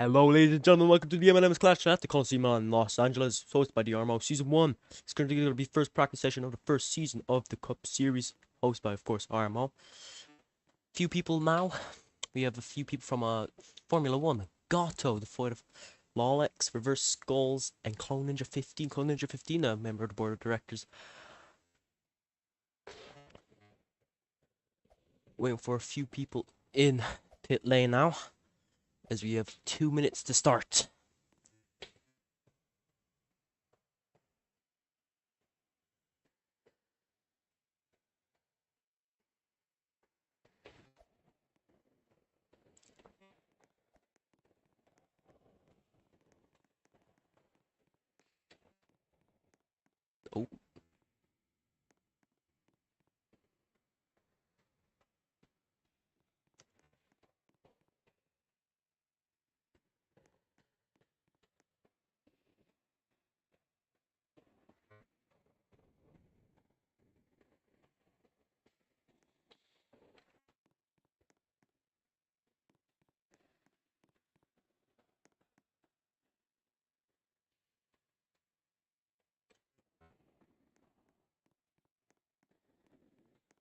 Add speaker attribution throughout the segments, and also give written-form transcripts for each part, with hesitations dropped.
Speaker 1: Hello, ladies and gentlemen. Welcome to the M&Ms Clash Chat, the Coliseum in Los Angeles, hosted by the RMO. Season 1 is currently going to be first practice session of the first season of the Cup Series, hosted by, of course, RMO. Few people now. We have a few people from Formula 1. Gato, the fight of Lolex, Reverse Skulls, and Clone Ninja 15. Clone Ninja 15, a member of the board of directors. Waiting for a few people in pit lane now, as we have 2 minutes to start. Oh.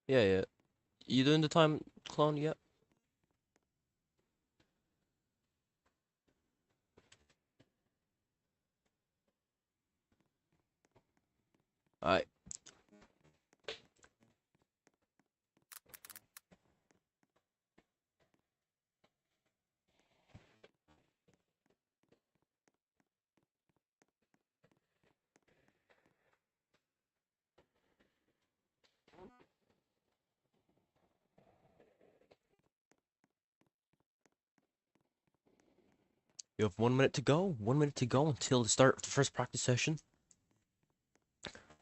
Speaker 1: Yeah. You doing the time, Clone, yet? Alright. You have 1 minute to go. 1 minute to go until the start of the first practice session.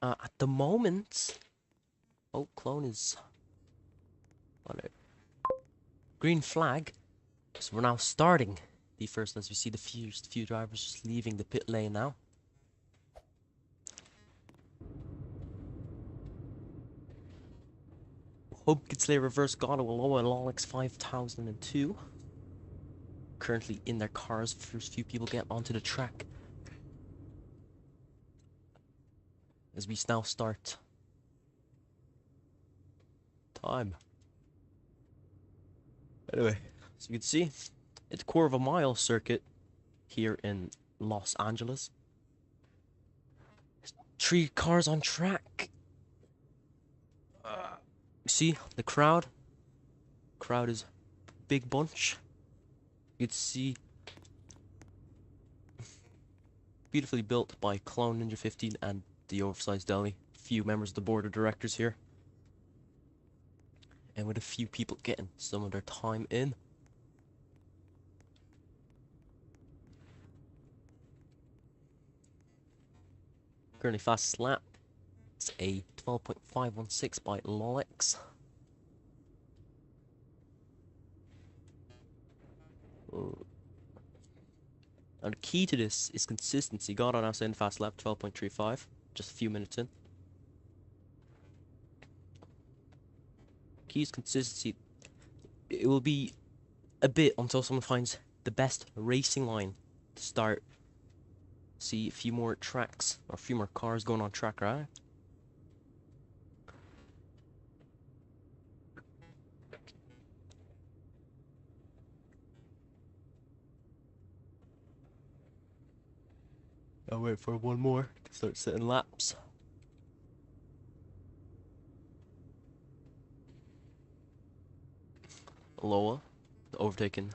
Speaker 1: At the moment... Oh, Clone is on a green flag. So we're now starting the first, as we see the few drivers just leaving the pit lane now. Pumpkin Slayer Reverse God Aloha and Lolex 5002. Currently in their cars. First few people get onto the track. As we now start. Time. Anyway, as you can see, it's a quarter of a mile circuit here in Los Angeles. 3 cars on track. See the crowd? Crowd is a big bunch. You can see beautifully built by Clone Ninja 15 and the Oversized Deli. Few members of the board of directors here. And with a few people getting some of their time in. Currently fastest lap. It's a 12.516 by Lolex. And the key to this is consistency. Got on us in fast lap 12.35, just a few minutes in. Key is consistency. It will be a bit until someone finds the best racing line to start. See a few more tracks or a few more cars going on track, right? I'll wait for one more to start setting laps. Aloha, overtaken.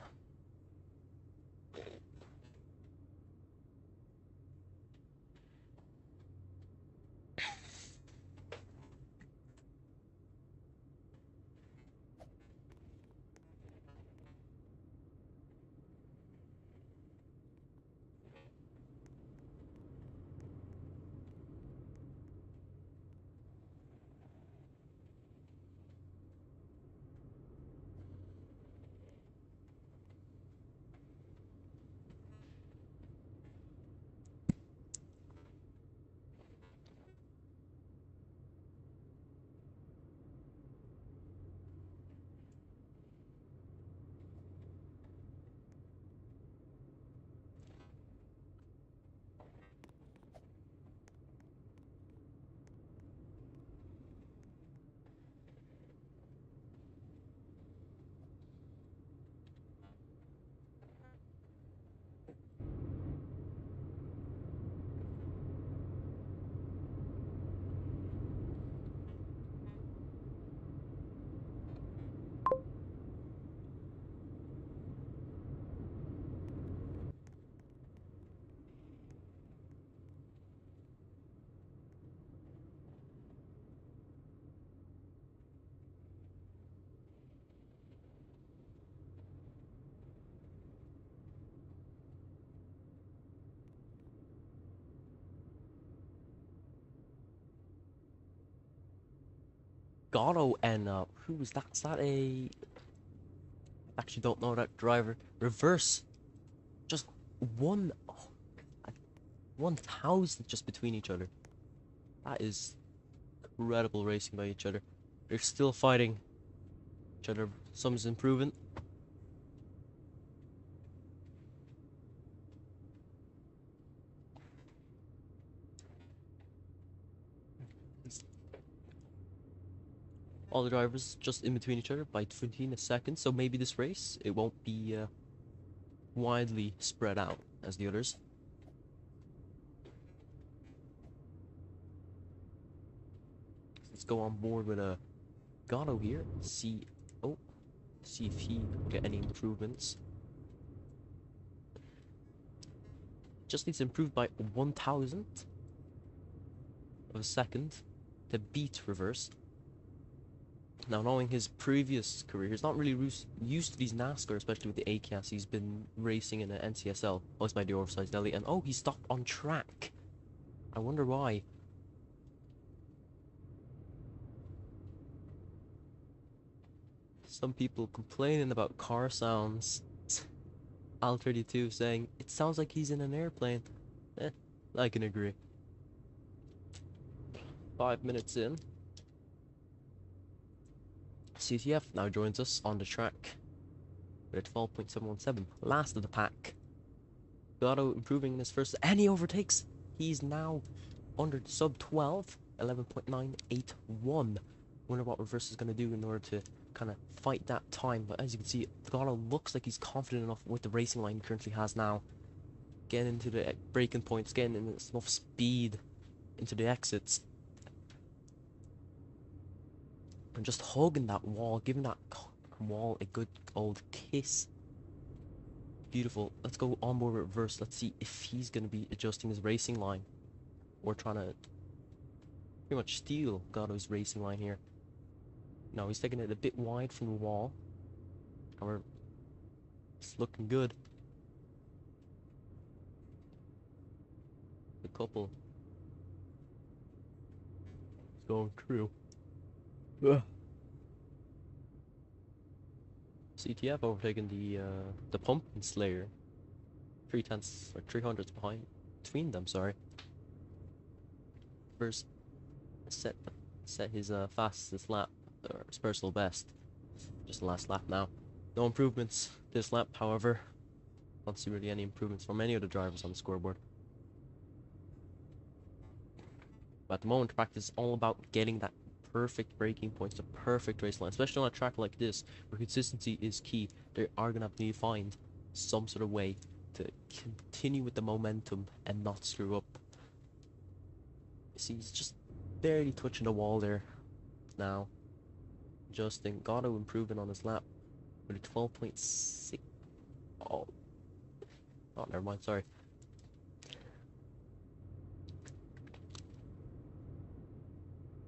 Speaker 1: Gatto and who was that? Is that a? Actually, don't know that driver. Reverse, just one, oh, 1,000 just between each other. That is incredible racing by each other. They're still fighting each other. Some's improving. All the drivers just in between each other by 15 seconds. So maybe this race it won't be widely spread out as the others. Let's go on board with a Gatto here. See if he can get any improvements. Just needs to improve by 1,000 of a second to beat Reverse. Now, knowing his previous career, he's not really used to these NASCAR, especially with the A-Class. He's been racing in an NCSL, hosted by the oversized deli, and oh, he stopped on track. I wonder why. Some people complaining about car sounds. Al32 saying, it sounds like he's in an airplane. I can agree. 5 minutes in. CTF now joins us on the track with a 12.717, last of the pack. Gatto improving in his first, and he overtakes. He's now under sub 12, 11.981. Wonder what Reverse is going to do in order to kind of fight that time. But as you can see, Gatto looks like he's confident enough with the racing line he currently has now. Getting into the braking points, getting enough speed into the exits. And just hugging that wall, giving that wall a good old kiss. Beautiful. Let's go on board Reverse. Let's see if he's going to be adjusting his racing line. Or trying to pretty much steal Gatto's racing line here. No, he's taking it a bit wide from the wall. However, it's looking good. The couple is going through. CTF overtaking the Pumpkin Slayer. 3/10 or 300s between them. Sorry. First set his fastest lap, or his personal best. Just the last lap now. No improvements this lap, however. Don't see really any improvements from any of the drivers on the scoreboard. But at the moment, practice is all about getting that perfect braking points, the perfect race line, especially on a track like this, where consistency is key. They are going to have to find some sort of way to continue with the momentum and not screw up. See, he's just barely touching the wall there now. Justin Gatto improving on his lap with a 12.6. Oh, never mind, sorry.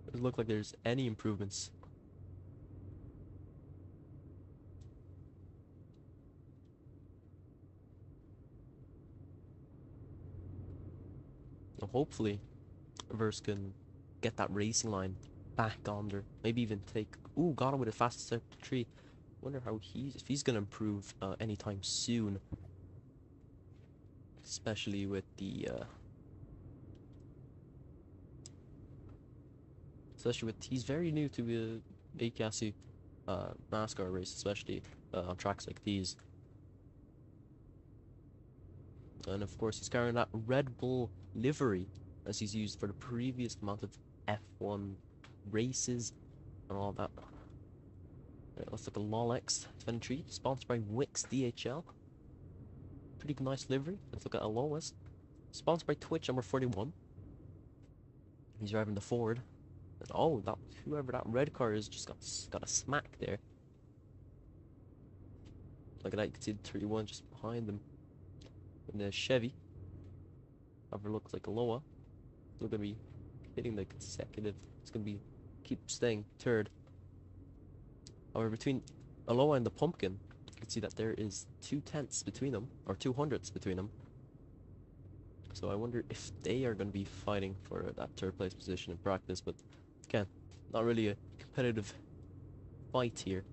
Speaker 1: Doesn't look like there's any improvements. Now hopefully, Reverse can get that racing line back on there. Maybe even take. Ooh, Gatto with a fastest sector 3. Wonder how if he's gonna improve anytime soon. Especially with the he's very new to a ACASI NASCAR race, especially on tracks like these. And of course, he's carrying that Red Bull livery as he's used for the previous amount of F1 races and all that. Right, let's look at Lolex 23, sponsored by Wix DHL. Pretty nice livery. Let's look at Alois, sponsored by Twitch number 41. He's driving the Ford. And oh, that whoever that red car is just got a smack there. Look at that, you can see the 31 just behind them. And the Chevy, however, looks like a Loa. They're gonna be hitting the consecutive. It's gonna be keep staying third. However, between Aloha and the Pumpkin, you can see that there is 2/10 between them, or 200ths between them. So I wonder if they are going to be fighting for that third place position in practice, but again, Not really a competitive fight here.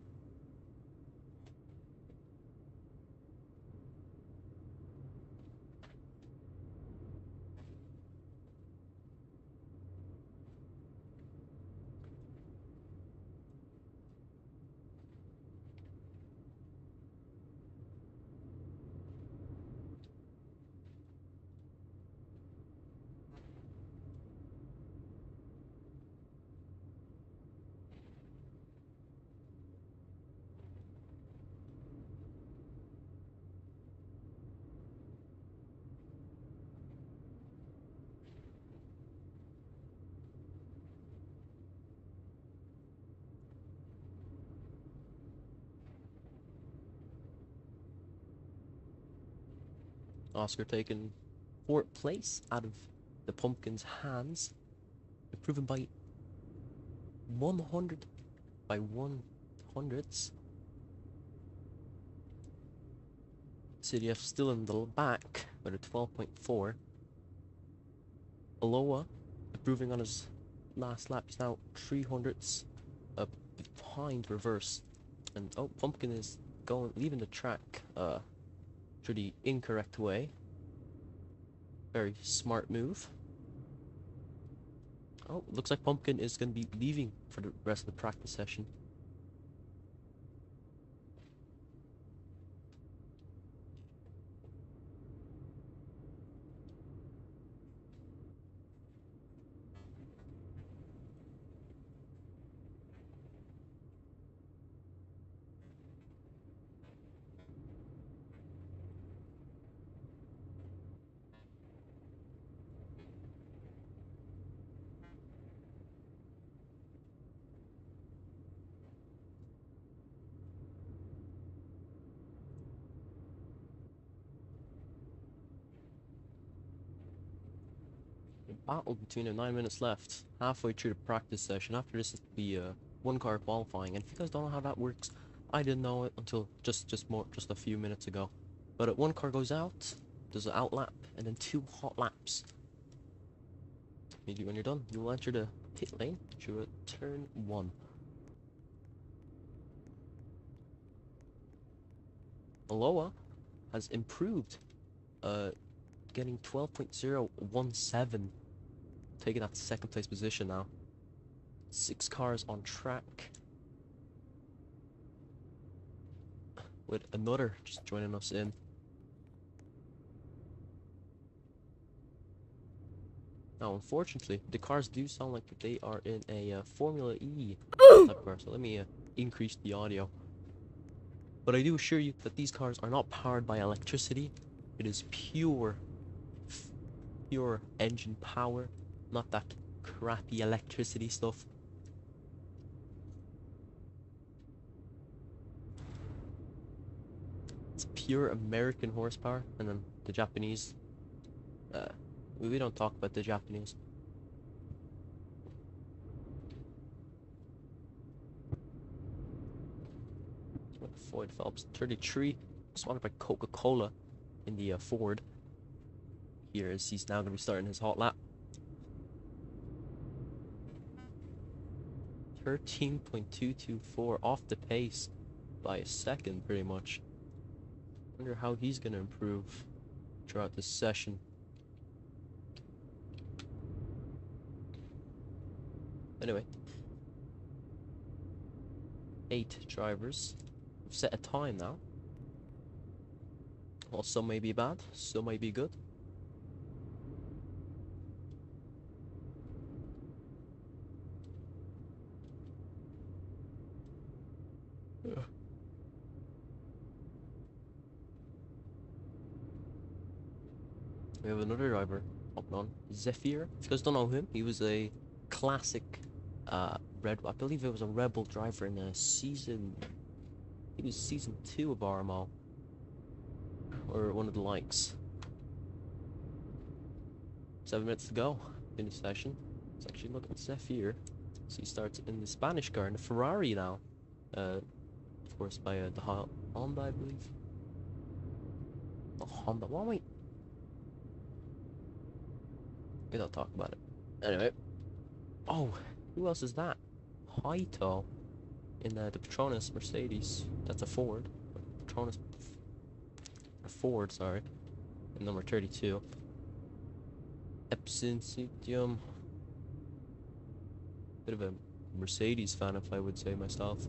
Speaker 1: Oscar taking fourth place out of the Pumpkin's hands, improving by 100 by 100ths. CDF still in the back with a 12.4. Aloha improving on his last lap. He's now 300ths behind reverse. And oh, Pumpkin is leaving the track through the incorrect way. Very smart move. Oh, looks like Pumpkin is going to be leaving for the rest of the practice session. Battle between them, 9 minutes left, halfway through the practice session. After this, it'll be one car qualifying, and if you guys don't know how that works, I didn't know it until just a few minutes ago. But one car goes out, there's an out lap, and then 2 hot laps. Immediately when you're done, you will enter the pit lane through turn 1. Aloha has improved, getting 12.017. Taking that second place position now. 6 cars on track. With another just joining us in. Now, unfortunately, the cars do sound like they are in a Formula E type car. So let me increase the audio. But I do assure you that these cars are not powered by electricity. It is pure engine power. Not that crappy electricity stuff. It's pure American horsepower, and then the Japanese. We don't talk about the Japanese. Floyd Phelps, 33, spotted by Coca-Cola in the Ford. Here is he's now going to be starting his hot lap. 13.224 off the pace by a second, pretty much. Wonder how he's going to improve throughout this session. Anyway, 8 drivers have set a time now. Well, some may be bad, some may be good. We have another driver hopping on, Zephyr. If you guys don't know him, he was a classic I believe it was a Rebel driver in season 2 of RMO. Or one of the likes. 7 minutes to go in the session. Let's actually look at Zephyr. So he starts in the Spanish car, in the Ferrari now. Of course by the Honda, I believe. The Honda, what wait? We don't talk about it. Anyway. Oh, who else is that? Haito in the Petronas Mercedes. That's a Ford. Petronas, a Ford, sorry. And number 32. Epson Citium. Bit of a Mercedes fan, if I would say myself.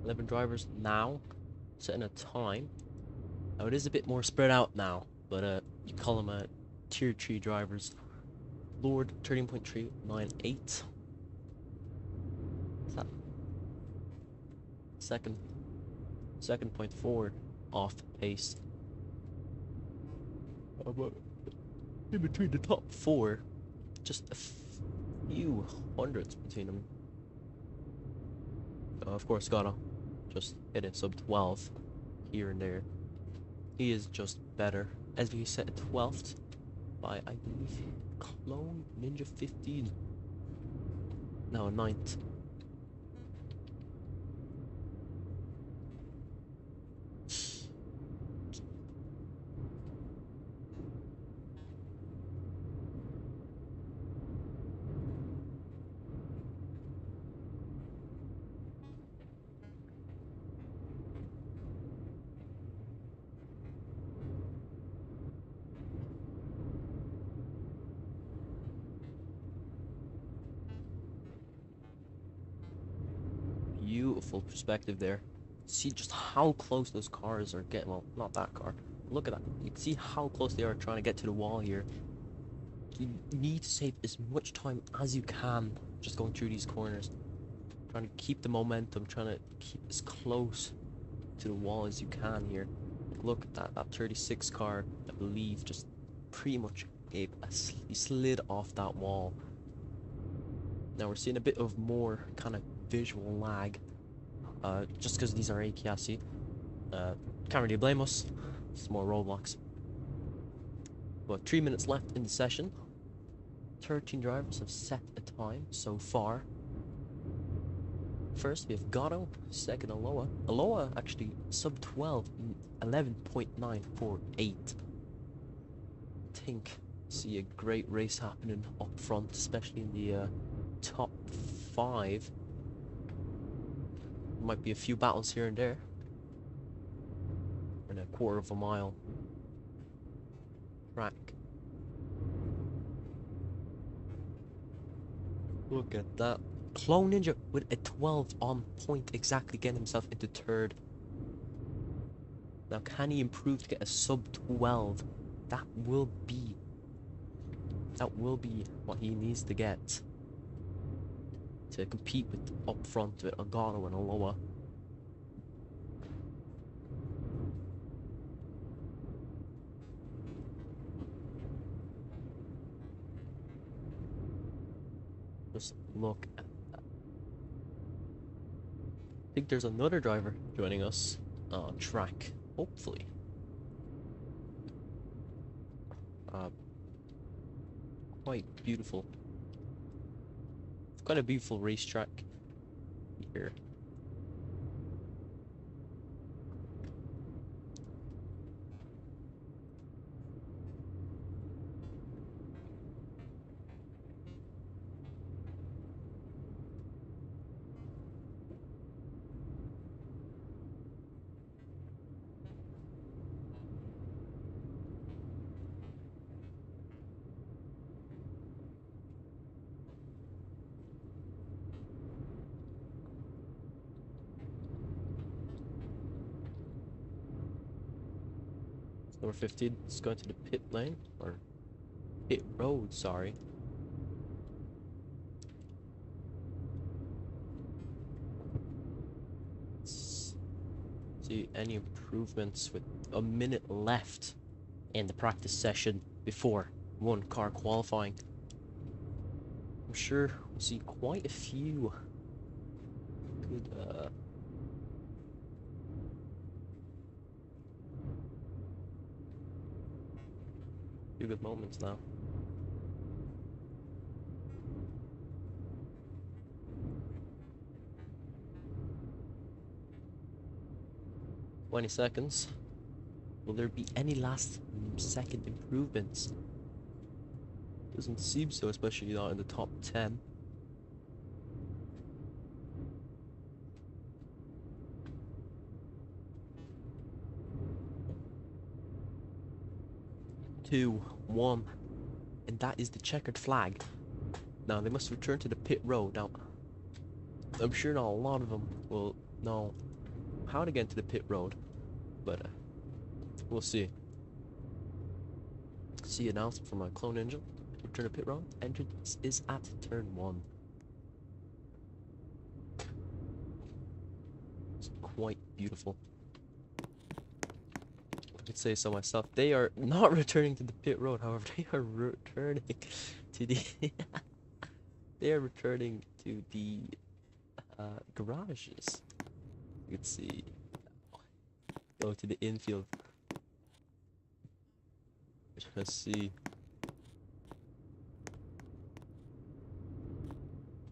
Speaker 1: Eleven drivers now, setting a time. Now it is a bit more spread out now, but you call them tier 3 drivers. Lord 13.398. Is that second point forward off pace. But in between the top 4, just a few hundreds between them. Of course, Ghana just hit a sub 12 here and there. He is just better. As we set 12th by, I believe, Clone Ninja 15. No, 9th. Beautiful perspective there. See just how close those cars are getting. Well, not that car. Look at that. You can see how close they are trying to get to the wall here. You need to save as much time as you can just going through these corners. Trying to keep the momentum, trying to keep as close to the wall as you can here. Look at that. That 36 car, I believe, just pretty much gave he slid off that wall. Now we're seeing a bit of more kind of visual lag, just because these are AKSC. Can't really blame us. It's more roadblocks. But 3 minutes left in the session. 13 drivers have set a time so far. First we have Gatto, second Aloha. Aloha actually sub 12, 11.948. Think see a great race happening up front, especially in the top 5. Might be a few battles here and there. In a quarter of a mile track. Look at that. Clone Ninja with a 12 on point, exactly getting himself into 3rd. Now can he improve to get a sub 12? That will be what he needs to get to compete with up front with Agano and Aloha. Just look at that. I think there's another driver joining us on track, hopefully. Quite beautiful. It's quite a beautiful racetrack here. Number 15 is going to the pit lane, or pit road, sorry. Let's see any improvements with a minute left in the practice session before one car qualifying. I'm sure we'll see quite a few good moments now. "20 seconds. Will there be any last second improvements? Doesn't seem so, especially not in the top 10. Two, one, and that is the checkered flag. Now they must return to the pit road. Now, I'm sure not a lot of them will know how to get into the pit road, but we'll see. See announcement from my clone engine. Return to pit road. Entrance is at turn 1. It's quite beautiful. I could say so myself. They are not returning to the pit road, however, they are returning to the they are returning to the garages. You can see. Go to the infield. Let's see.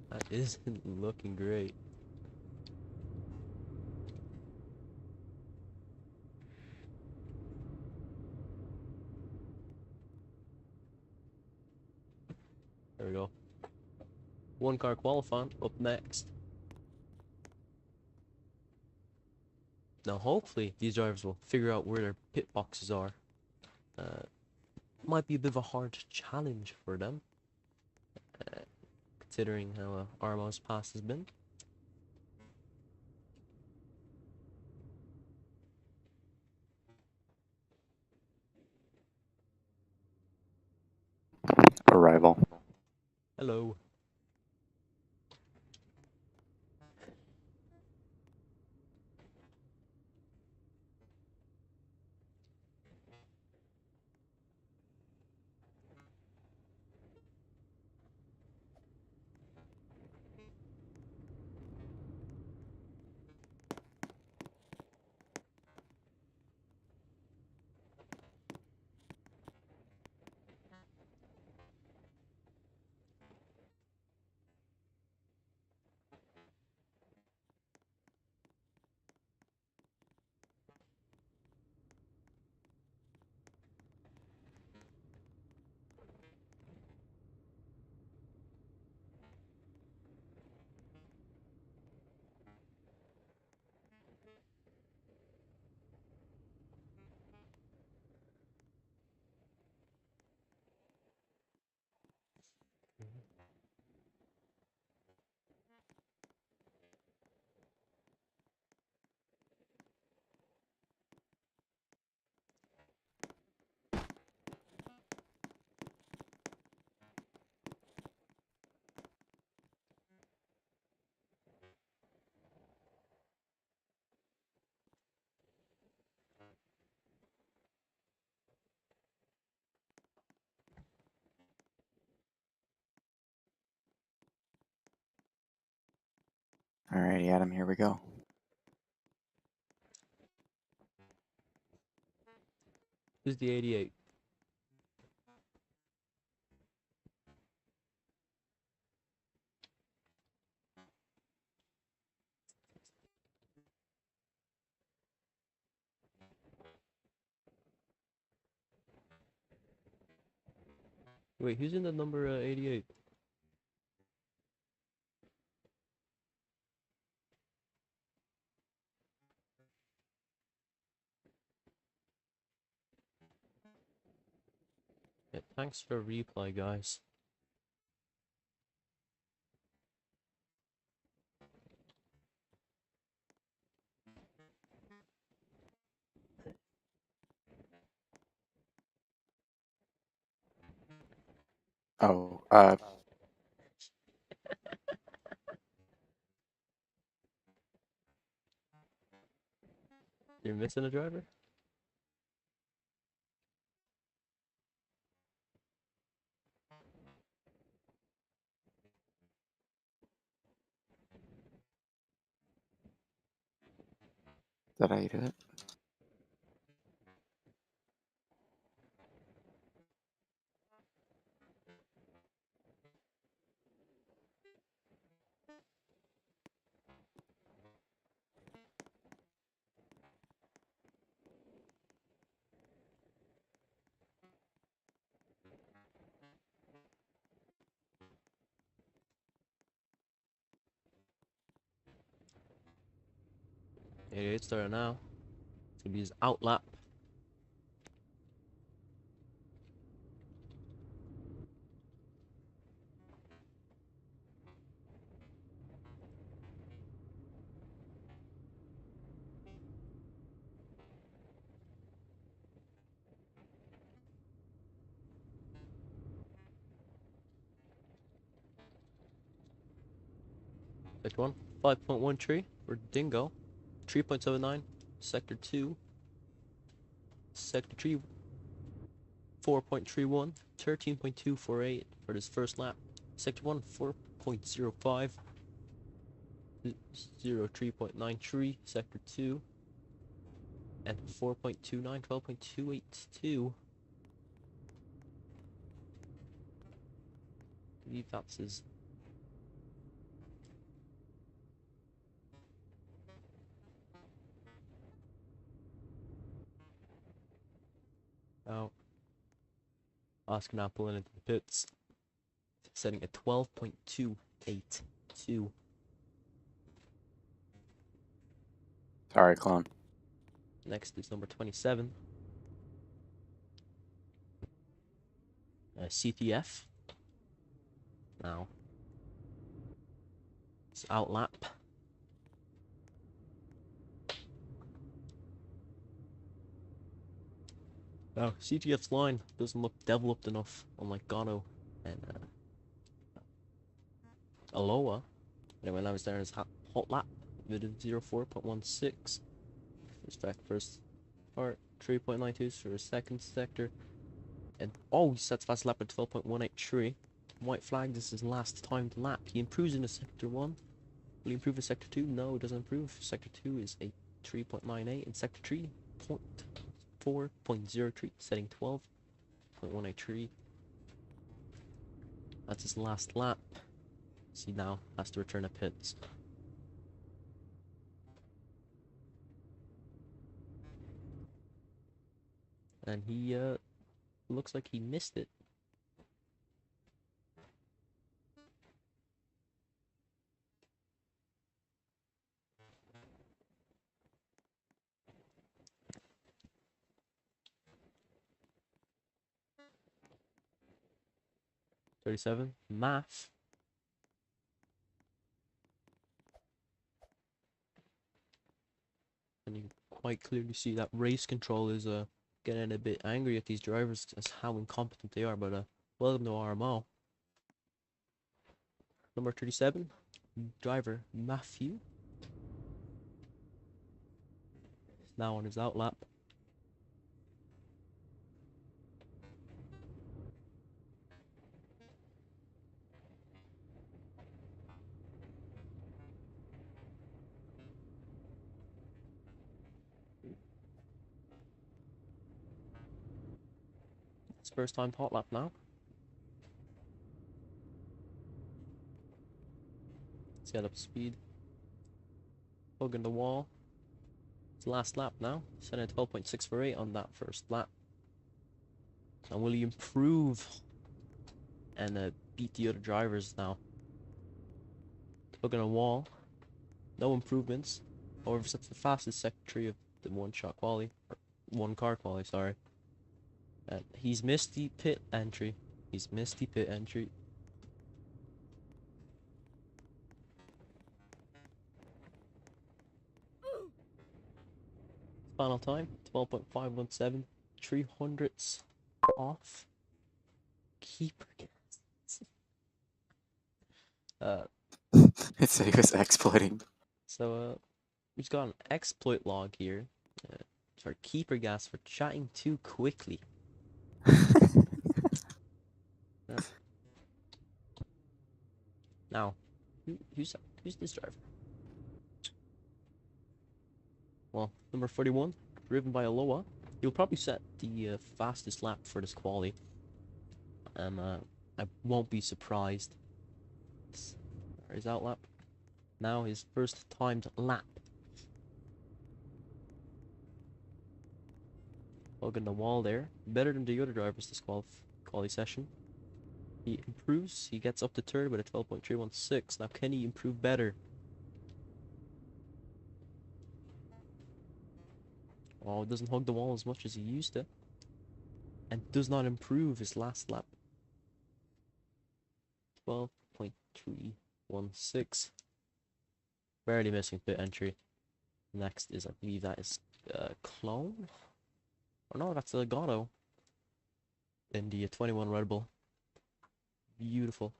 Speaker 1: That isn't looking great. There we go. One car qualifying up next. Now hopefully these drivers will figure out where their pit boxes are. Might be a bit of a hard challenge for them, considering how RMO's past has been.
Speaker 2: Arrival.
Speaker 1: Hello.
Speaker 2: Alrighty, Adam, here we go.
Speaker 1: Who's the 88? Wait, who's in the number 88? Yeah, thanks for reply, guys.
Speaker 2: Oh,
Speaker 1: You're missing a driver?
Speaker 2: did I eat it?
Speaker 1: Yeah, it's starting now. It's gonna be his out lap. Sector 1, 5.13 for Dingo. 3.79, Sector 2. Sector 3, 4.31. 13.248 for this first lap. Sector 1, 4.05. 03.93. Sector 2. And 4.29, 12.282. I believe that's his. Oh, Oscar now pulling into the pits, setting at 12.282.
Speaker 2: Sorry, clone.
Speaker 1: Next is number 27, CTF. Now, it's out lap. Now, CTF's line doesn't look developed enough, unlike Gano and Aloha. Anyway, now he's there in his hot lap with a 04.16. First part, 3.92 for his second sector. And oh, he sets fast lap at 12.183. White flag, this is his last timed lap. He improves in a sector 1. Will he improve in sector 2? No, it doesn't improve. Sector 2 is a 3.98, and sector 3, 4.03, setting 12.183. That's his last lap. See, now has to return to pits. And he looks like he missed it. .37, math. And you can quite clearly see that race control is getting a bit angry at these drivers as how incompetent they are. But welcome to RMO. Number 37, driver Matthew. Now on his out lap. It's first time hot lap now. Let's get up to speed. Hugging the wall. It's last lap now. Set at 12.648 on that first lap. And will he improve and beat the other drivers now? Hugging a wall. No improvements. However, sets the fastest sector of the one-shot quali. Or one-car quali, sorry. And he's missed the pit entry. He's missed the pit entry. Final time, 12.517. 300ths off. Keeper gas. Uh,
Speaker 2: It said he was exploiting.
Speaker 1: so we've got an exploit log here. For keeper gas for chatting too quickly. Uh, now, who's this driver? Well, number 41, driven by Aloha. He'll probably set the fastest lap for this quali. And I won't be surprised. His out lap. Now his first timed lap. Hugging the wall there. Better than the other drivers this quali session. He improves. He gets up to third with a 12.316. Now can he improve better? Oh, it doesn't hug the wall as much as he used to. And does not improve his last lap. 12.316. Barely missing pit entry. Next is, I believe that is Clone? Or no, that's Legato. In the 21 Red Bull. Beautiful.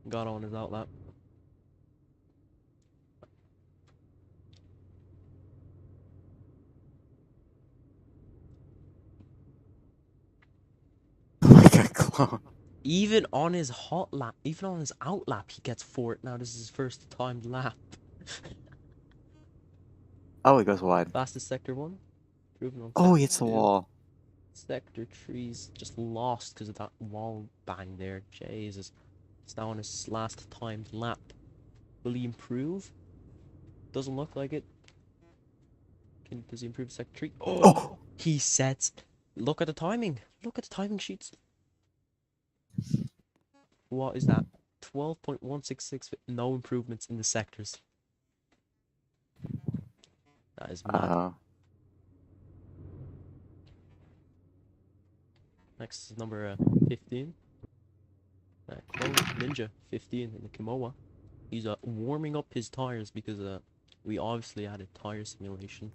Speaker 1: Got on his outlap.
Speaker 2: Like a clone.
Speaker 1: Even on his hot lap, even on his out lap, he gets fourth. Now this is his first timed lap.
Speaker 2: Oh, he goes wide.
Speaker 1: Fastest sector 1. Proven on
Speaker 2: Oh, he
Speaker 1: sector
Speaker 2: hits the
Speaker 1: 2.
Speaker 2: wall.
Speaker 1: Sector 3's just lost because of that wall bang there. Jesus. It's now on his last timed lap. Will he improve? Doesn't look like it. Does he improve sector 3? Oh!
Speaker 2: Oh!
Speaker 1: He sets. Look at the timing. Look at the timing sheets. What is that? 12.166 with no improvements in the sectors. That is mad. Next is number 15. Clone Ninja 15 in the Kimoa. He's warming up his tires because we obviously added tire simulation.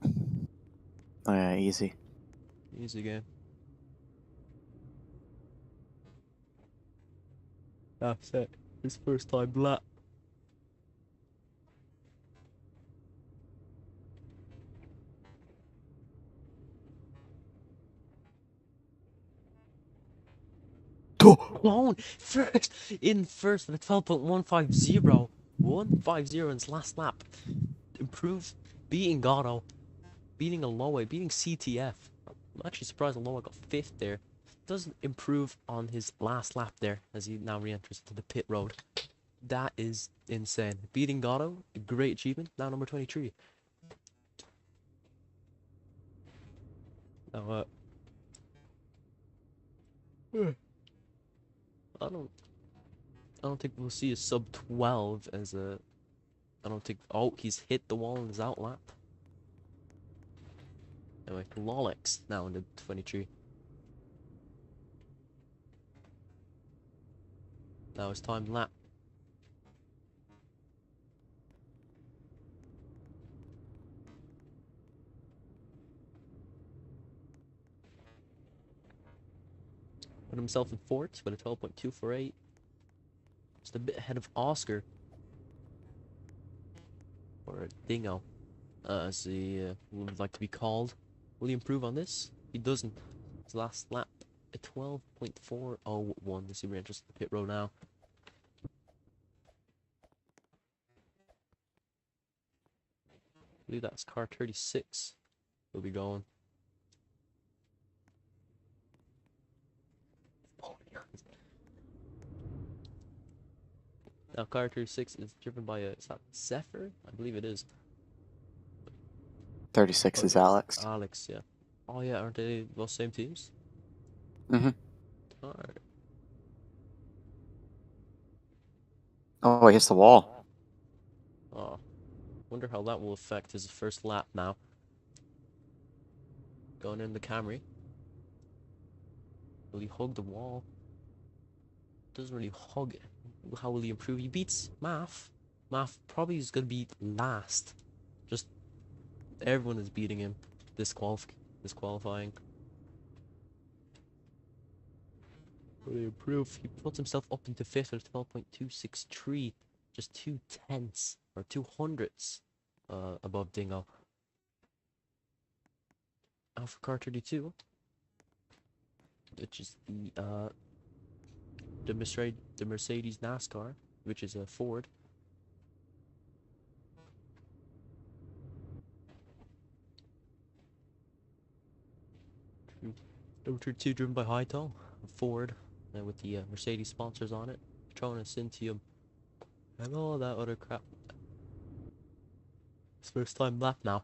Speaker 2: Oh yeah, easy.
Speaker 1: Easy game. That's it. His first time lap. Clone first in first with a 12.150. 150 in his last lap. Improves, beating Gatto, beating Aloe, beating CTF. I'm actually surprised Aloe got fifth there. Doesn't improve on his last lap there as he now re-enters into the pit road. That is insane. Beating Gatto, a great achievement. Now number 23. Now, I don't think we'll see a sub 12 as a. I don't think. Oh, he's hit the wall in his out lap. Anyway, Lolix now in the 23. Now it's time lap. Put himself in fourth with a 12.248. Just a bit ahead of Oscar. Or Dingo, as he would like to be called. Will he improve on this? He doesn't. His last lap, a 12.401. Let's see, we're interested in the pit road now. I believe that's car 36. We'll be going. Now, car 36 is driven by a. Is that Zephyr? I believe it is.
Speaker 2: 36 is Alex.
Speaker 1: Alex, yeah. Oh, yeah, aren't they both same teams?
Speaker 2: Mm-hmm.
Speaker 1: Alright.
Speaker 2: Oh, he hits the wall.
Speaker 1: Oh. Wonder how that will affect his first lap now. Going in the Camry. Will he hug the wall? Doesn't really hug it. How will he improve? He beats Maf. Maf probably is going to be last. Just Everyone is beating him. Disqualifying. Really improve. He puts himself up into fifth at 12.263, just 2/10 or 2/100 above Dingo. Alpha Car 32, which is the Mercedes NASCAR, which is a Ford. Number 32 driven by Hightow, Ford, and with the Mercedes sponsors on it, Patronus, Syntium, and all that other crap. It's first time lap now.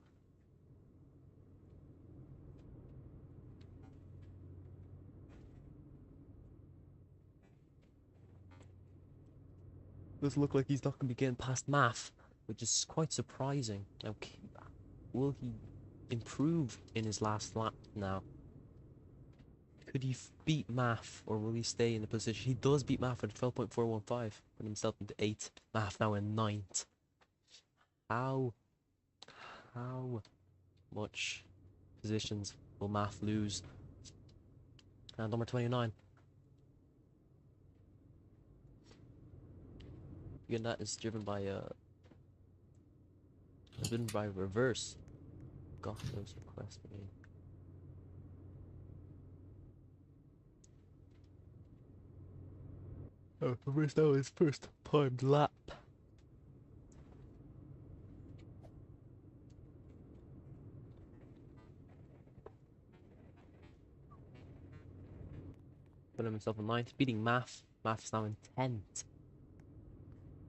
Speaker 1: Doesn't look like he's not going to be getting past Math, which is quite surprising. Now, will he improve in his last lap now? Could he beat Math, or will he stay in the position? He does beat Math at 12.415, putting himself into 8th. Math now in 9th. How much positions will Math lose? And number 29. Again, that is driven by reverse. Got those requests made. Oh, reverse now his first timed lap. Putting himself in 9th, beating Math. Math is now in 10th.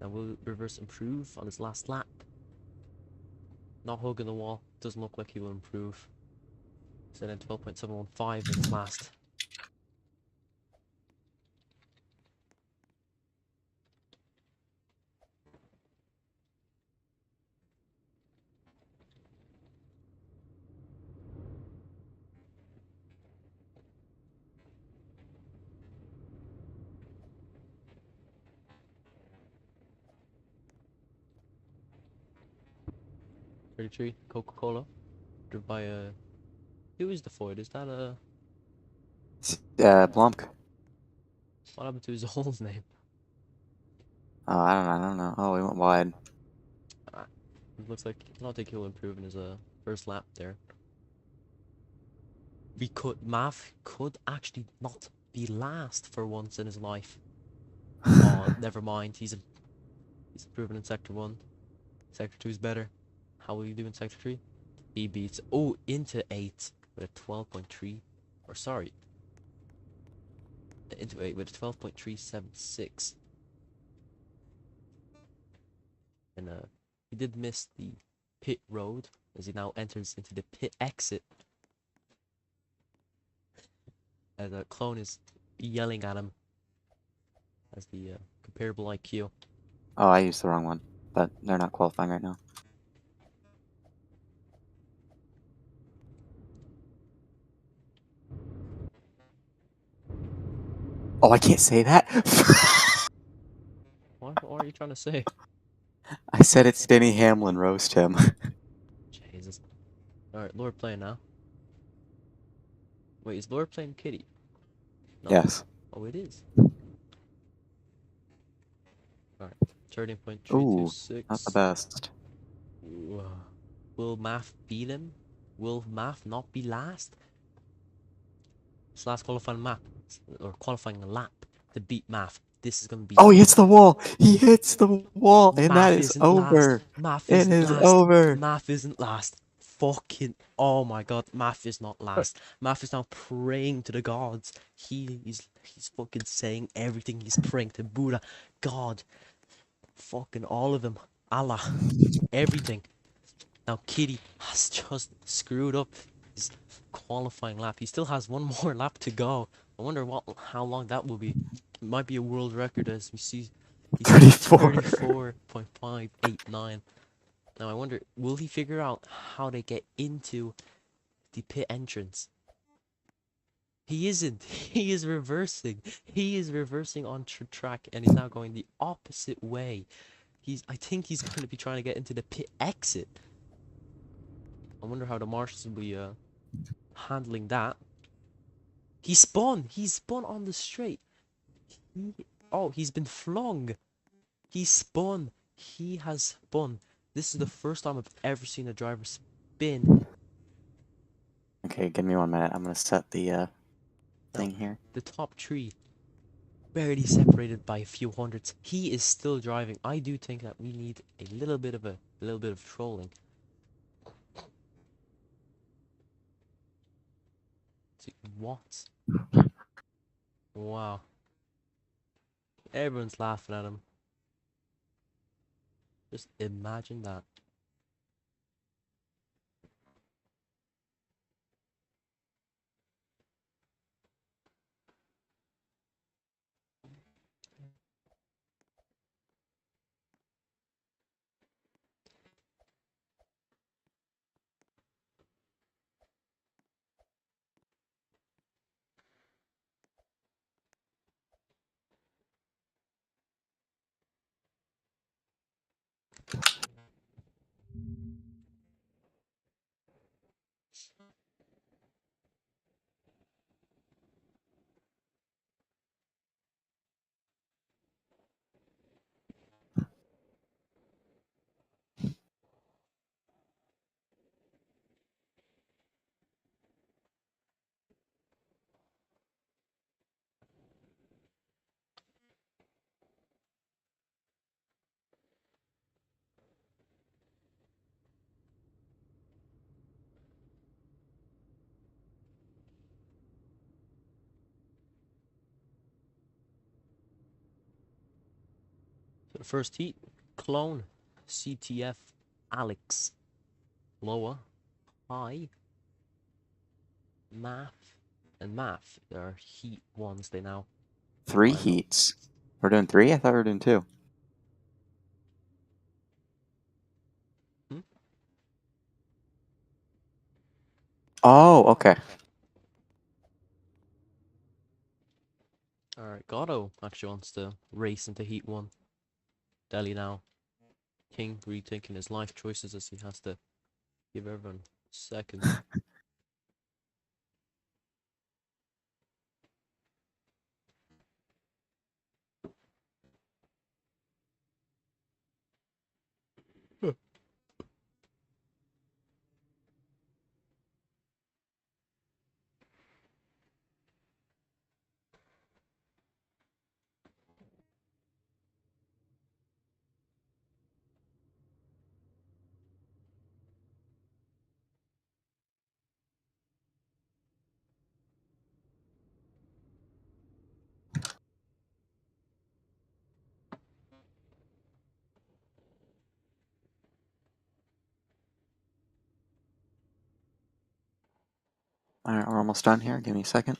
Speaker 1: Now will reverse improve on his last lap? Not hugging the wall. Doesn't look like he will improve. Set in 12.715 in his last. '33 Coca-Cola, driven by who is the Ford? Is that
Speaker 2: Blumk.
Speaker 1: what happened to his old name?
Speaker 2: Oh, I don't know. Oh, he went wide.
Speaker 1: It looks like I don't think he'll improve in his first lap there. Math could actually not be last for once in his life. Oh, never mind. He's improving in Sector 1. Sector 2 is better. How will he do in Sector 3? He beats into 8 with a 12.3, or sorry, into 8 with a 12.376. And he did miss the pit road as he now enters into the pit exit. As a clone is yelling at him as the comparable IQ.
Speaker 2: Oh, I used the wrong one, but they're not qualifying right now. Oh, I can't say that.
Speaker 1: What are you trying to say?
Speaker 2: I said it's Denny Hamlin. Roast him.
Speaker 1: Jesus. Alright, Lord playing now. Wait, is Lord playing Kitty? No.
Speaker 2: Yes.
Speaker 1: Oh, it is. Alright,
Speaker 2: Ooh, not the
Speaker 1: 13.326.
Speaker 2: best.
Speaker 1: Will Math beat him? Will Math not be last? It's last qualifying map, or qualifying lap to beat Math. This is gonna be.
Speaker 2: Oh, he hits the wall. He hits the wall, and that
Speaker 1: Math
Speaker 2: is
Speaker 1: isn't last.
Speaker 2: over.
Speaker 1: Math
Speaker 2: It
Speaker 1: isn't
Speaker 2: is
Speaker 1: last.
Speaker 2: over.
Speaker 1: Math isn't last. Fucking. Oh my god. Math is not last. Math is now praying to the gods. He's fucking saying everything. He's praying to Buddha, God, fucking all of them. Allah. Everything. Now Kitty has just screwed up his qualifying lap. He still has one more lap to go. I wonder how long that will be. It might be a world record as we see. He's at
Speaker 2: 34.
Speaker 1: 34.589. Now I wonder, will he figure out how to get into the pit entrance? He isn't. He is reversing. He is reversing on track and he's now going the opposite way. I think he's going to be trying to get into the pit exit. I wonder how the marshals will be handling that. He spun! He spun on the straight. He, oh, he's been flung. He spun. He has spun. This is the first time I've ever seen a driver spin.
Speaker 2: Okay, give me 1 minute. I'm gonna set the
Speaker 1: Now,
Speaker 2: thing here.
Speaker 1: the top three barely separated by a few hundredths. He is still driving. I do think that we need a little bit of trolling. What? Wow. Everyone's laughing at him. Just imagine that. So the first heat, Clone, CTF, Alex, Loa, High, Math, and Math. They are heat ones. They now
Speaker 2: 3
Speaker 1: line up.
Speaker 2: heats. We're doing 3? I thought we were doing 2.
Speaker 1: Hmm?
Speaker 2: Oh, okay.
Speaker 1: Alright, Gatto actually wants to race into heat one. Delhi now. King rethinking his life choices as he has to give everyone seconds.
Speaker 2: Alright, we're almost done here. Give me a second.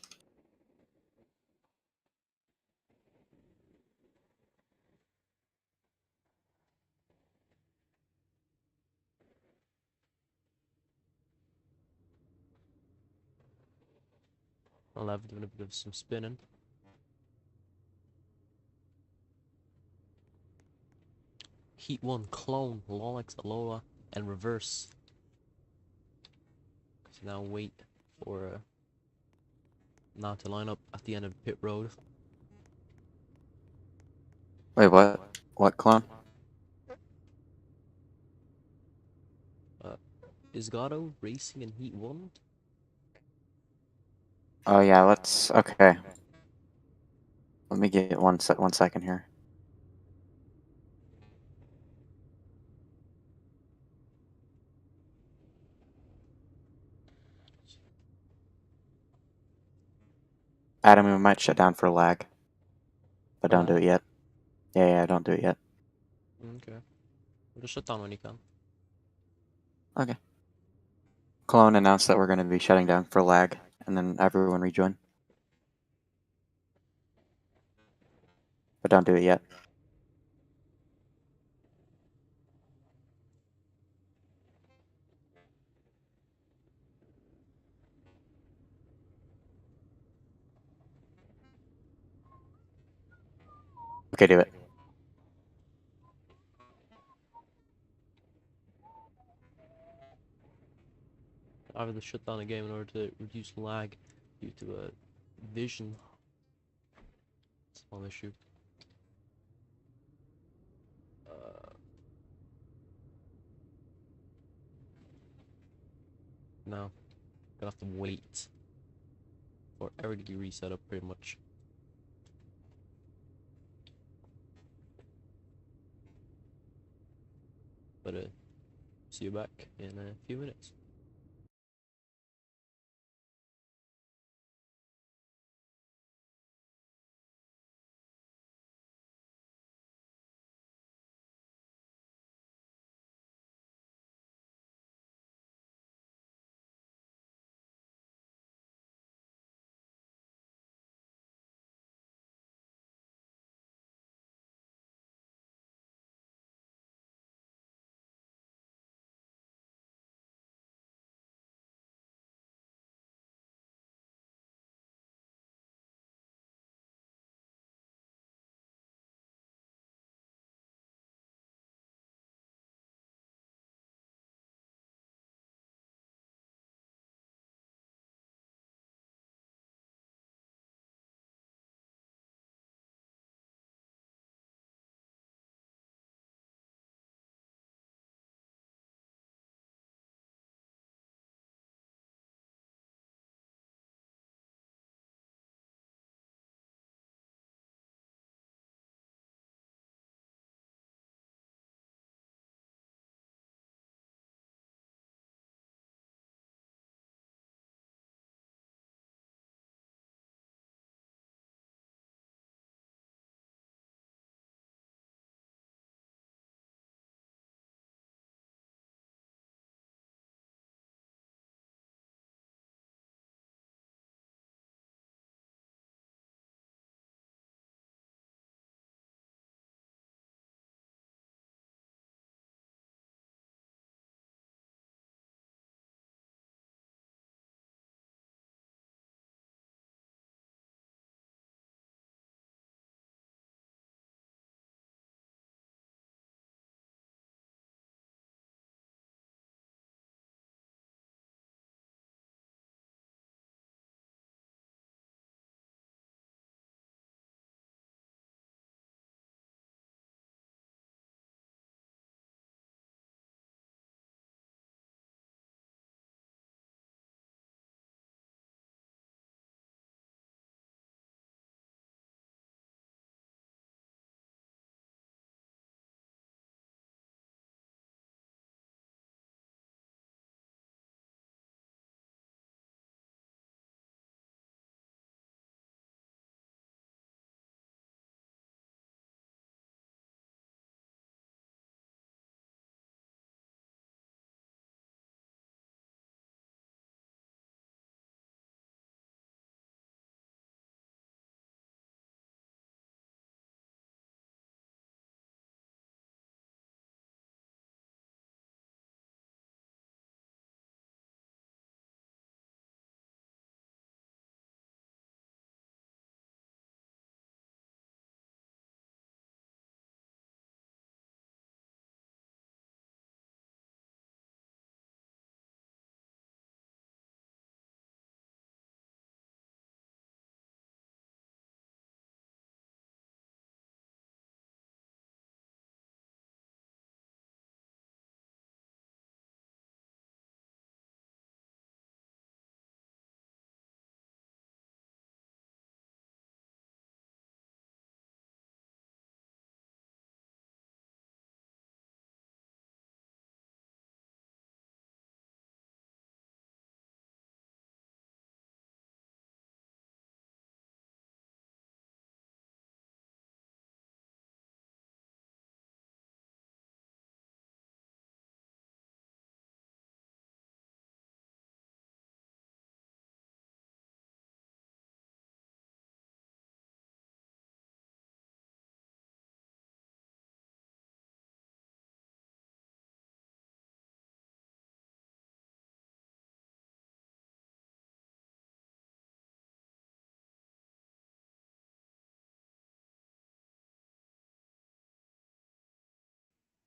Speaker 1: I'll have doing a bit of some spinning. Heat 1, Clone, Lolix, Alola, and Reverse. So now wait for now to line up at the end of pit road.
Speaker 2: Wait, what? What clone?
Speaker 1: Is Gatto racing in Heat 1?
Speaker 2: Oh yeah, let's. Okay. Let me get 1 second here. Adam, we might shut down for lag, but
Speaker 1: For
Speaker 2: don't do
Speaker 1: lag?
Speaker 2: it yet. Yeah, don't do it yet.
Speaker 1: Okay. We'll just shut down when you can.
Speaker 2: Okay. Clone announced that we're going to be shutting down for lag, and then everyone rejoin. But don't do it yet. Okay, do it.
Speaker 1: either shut down a game in order to reduce lag due to a vision small issue. No, gonna have to wait for everything to be reset up pretty much. But see you back in a few minutes.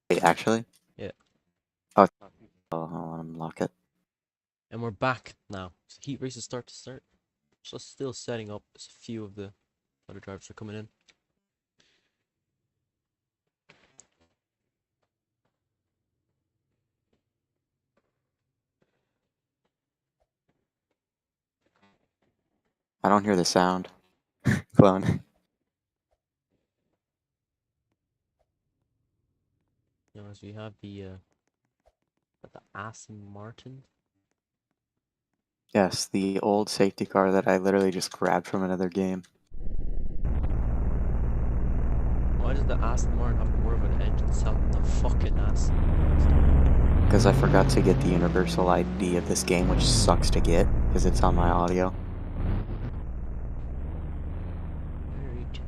Speaker 2: Wait, actually?
Speaker 1: Yeah.
Speaker 2: Oh, hold on, unlock it.
Speaker 1: And we're back now. So heat races start. Just still setting up as a few of the other drivers are coming in.
Speaker 2: I don't hear the sound. Clone.
Speaker 1: You know, as we have the Aston Martin.
Speaker 2: Yes, the old safety car that I literally just grabbed from another game.
Speaker 1: Why does the Aston Martin have more of an engine sound than the fucking Aston?
Speaker 2: Because I forgot to get the universal ID of this game, which sucks to get, because it's on my audio.
Speaker 1: Very true.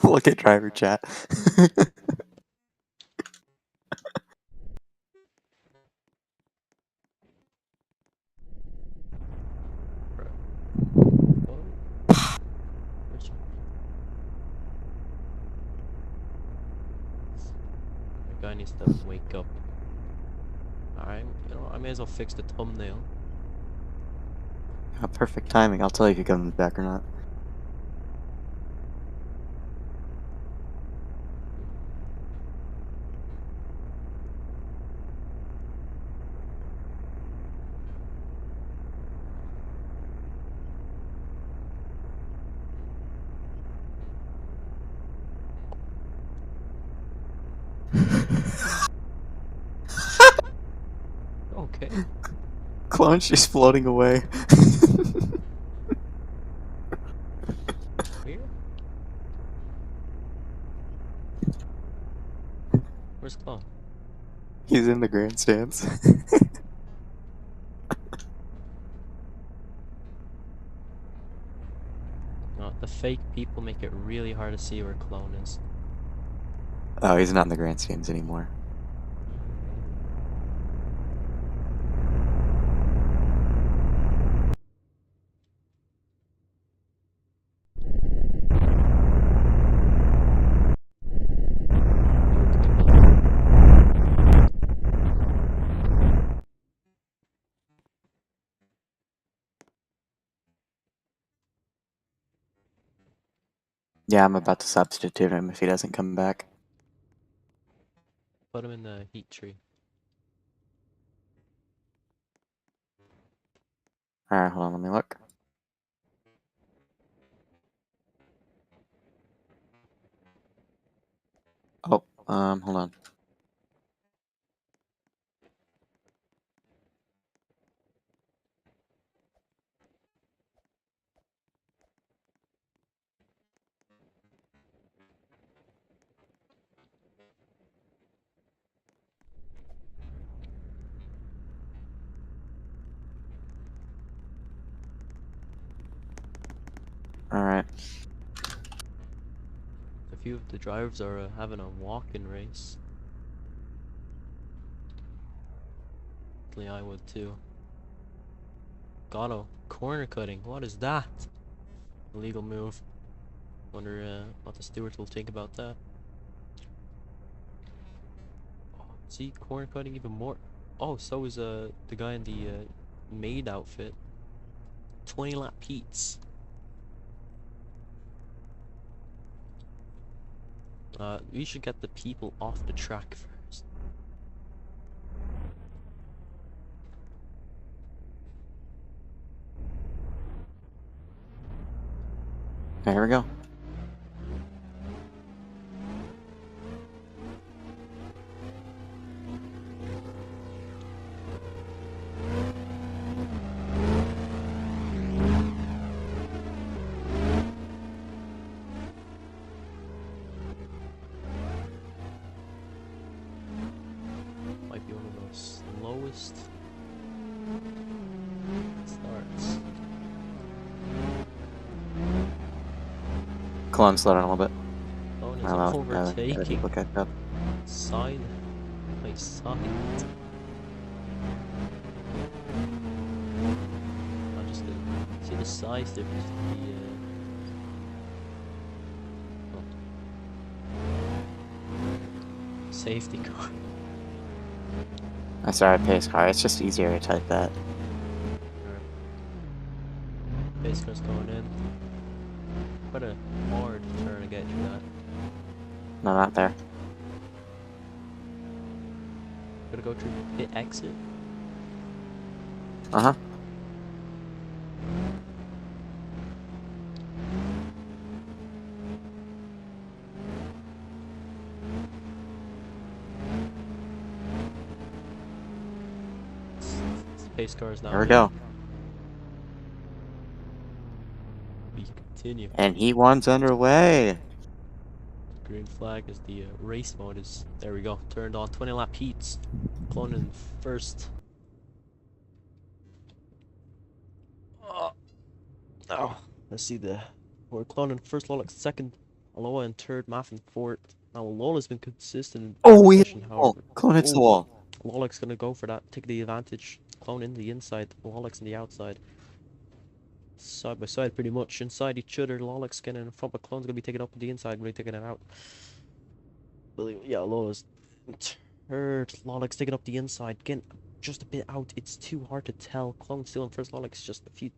Speaker 2: Look at driver chat.
Speaker 1: Bro. Oh. Which one? That guy needs to wake up. Alright, you know, I may as well fix the thumbnail.
Speaker 2: Perfect timing. I'll tell you if he comes back or not.
Speaker 1: Okay.
Speaker 2: Clone's just floating away.
Speaker 1: Weird. Where's Claw?
Speaker 2: He's in the grandstands.
Speaker 1: No, the fake people make it really hard to see where Clone is.
Speaker 2: Oh, he's not in the grandstands anymore. Yeah, I'm about to substitute him if he doesn't come back.
Speaker 1: Put him in the heat tree.
Speaker 2: Alright, hold on, let me look. Oh, hold on. Alright.
Speaker 1: A few of the drivers are having a walk-in race. Definitely I would too. Gatto, corner cutting. What is that? Illegal move. Wonder what the stewards will think about that. Oh, see, corner cutting even more. Oh, so is the guy in the maid outfit. 20 lap heats. We should get the people off the track first.
Speaker 2: Here we go.
Speaker 1: first starts.
Speaker 2: Cologne slowed down a little bit.
Speaker 1: Clone is
Speaker 2: Allow other
Speaker 1: overtaking
Speaker 2: people catch up.
Speaker 1: side by side. I'm just gonna see the size difference. Safety car.
Speaker 2: I started pace car. It's just easier to type that.
Speaker 1: Pace car's going in. Quite a hard turn to get through that.
Speaker 2: No, not there.
Speaker 1: Gotta go through pit exit.
Speaker 2: Uh huh.
Speaker 1: Pace car is now
Speaker 2: There we
Speaker 1: in.
Speaker 2: go.
Speaker 1: We continue.
Speaker 2: And Heat 1's underway.
Speaker 1: Green flag is the race mode is, there we go, turned on. 20 lap heats. Clone in first. Oh, let's see we're cloning first, Lolix second, Aloha in third, Math in fourth. Now Alola's been consistent in
Speaker 2: Oh, we hit
Speaker 1: session,
Speaker 2: the wall.
Speaker 1: however.
Speaker 2: Clone hits the wall.
Speaker 1: Lolix gonna go for that, take the advantage. Clone in the inside, Lolix in the outside. Side by side, pretty much inside each other. Lolix getting in front, but Clone's gonna be taking up on the inside, really taking it out. Yeah, Alola's in third. Lolix taking up the inside, getting just a bit out. It's too hard to tell. Clone's still in first. Lolix just a few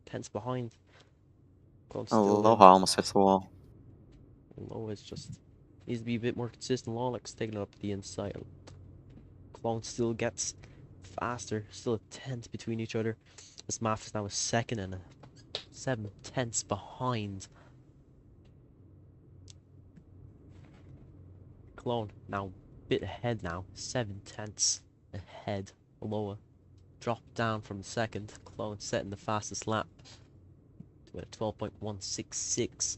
Speaker 1: tenths behind. Clone's still in.
Speaker 2: Aloha almost hits the wall.
Speaker 1: Aloha is just needs to be a bit more consistent. Lolix taking it up the inside. Clone still gets faster. Still a tenth between each other. This Math is now a second and 7/10 behind. Clone now a bit ahead now. 7/10 ahead. Aloha dropped down from second. Clone setting the fastest lap to a 12.166.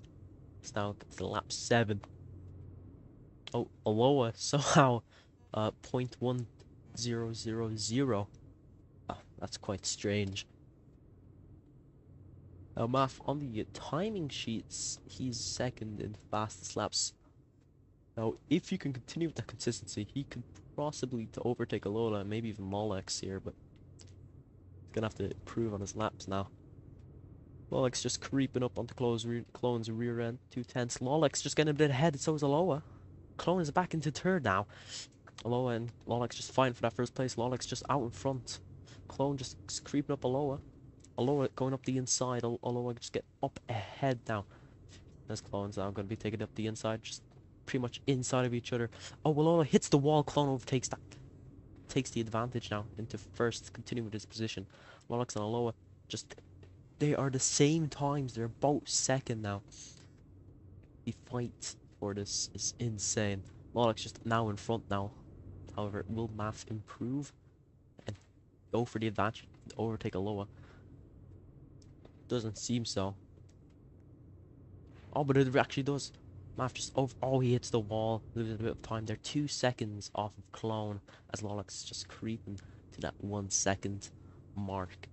Speaker 1: It's now to lap 7. Oh, Aloha somehow 0.1000. Oh, that's quite strange. Now, Math, on the timing sheets, he's second in fastest laps. Now, if you can continue with that consistency, he could possibly overtake Alola and maybe even Molex here, but he's gonna have to improve on his laps now. Molex just creeping up onto Clone's rear end, 2/10. Lolex just getting a bit ahead, so is Alola. Clone is back into third now. Alola and Lolex just fighting for that first place. Lolex just out in front. Clone just creeping up Alola. Alola going up the inside. Alola just get up ahead now. There's Clone's now going to be taking up the inside, just pretty much inside of each other. Oh, Alola hits the wall. Clone overtakes that. Takes the advantage now into first, continuing with his position. Lolex and Alola just, they are the same times. They're both second now. The fight for this is insane. Lolex just now in front now. However, will Math improve and go for the advantage, overtake Aloha? Doesn't seem so. Oh, but it actually does. Math just oh, he hits the wall, loses a bit of time there. 2 seconds off of Clone as Lolix just creeping to that 1 second mark.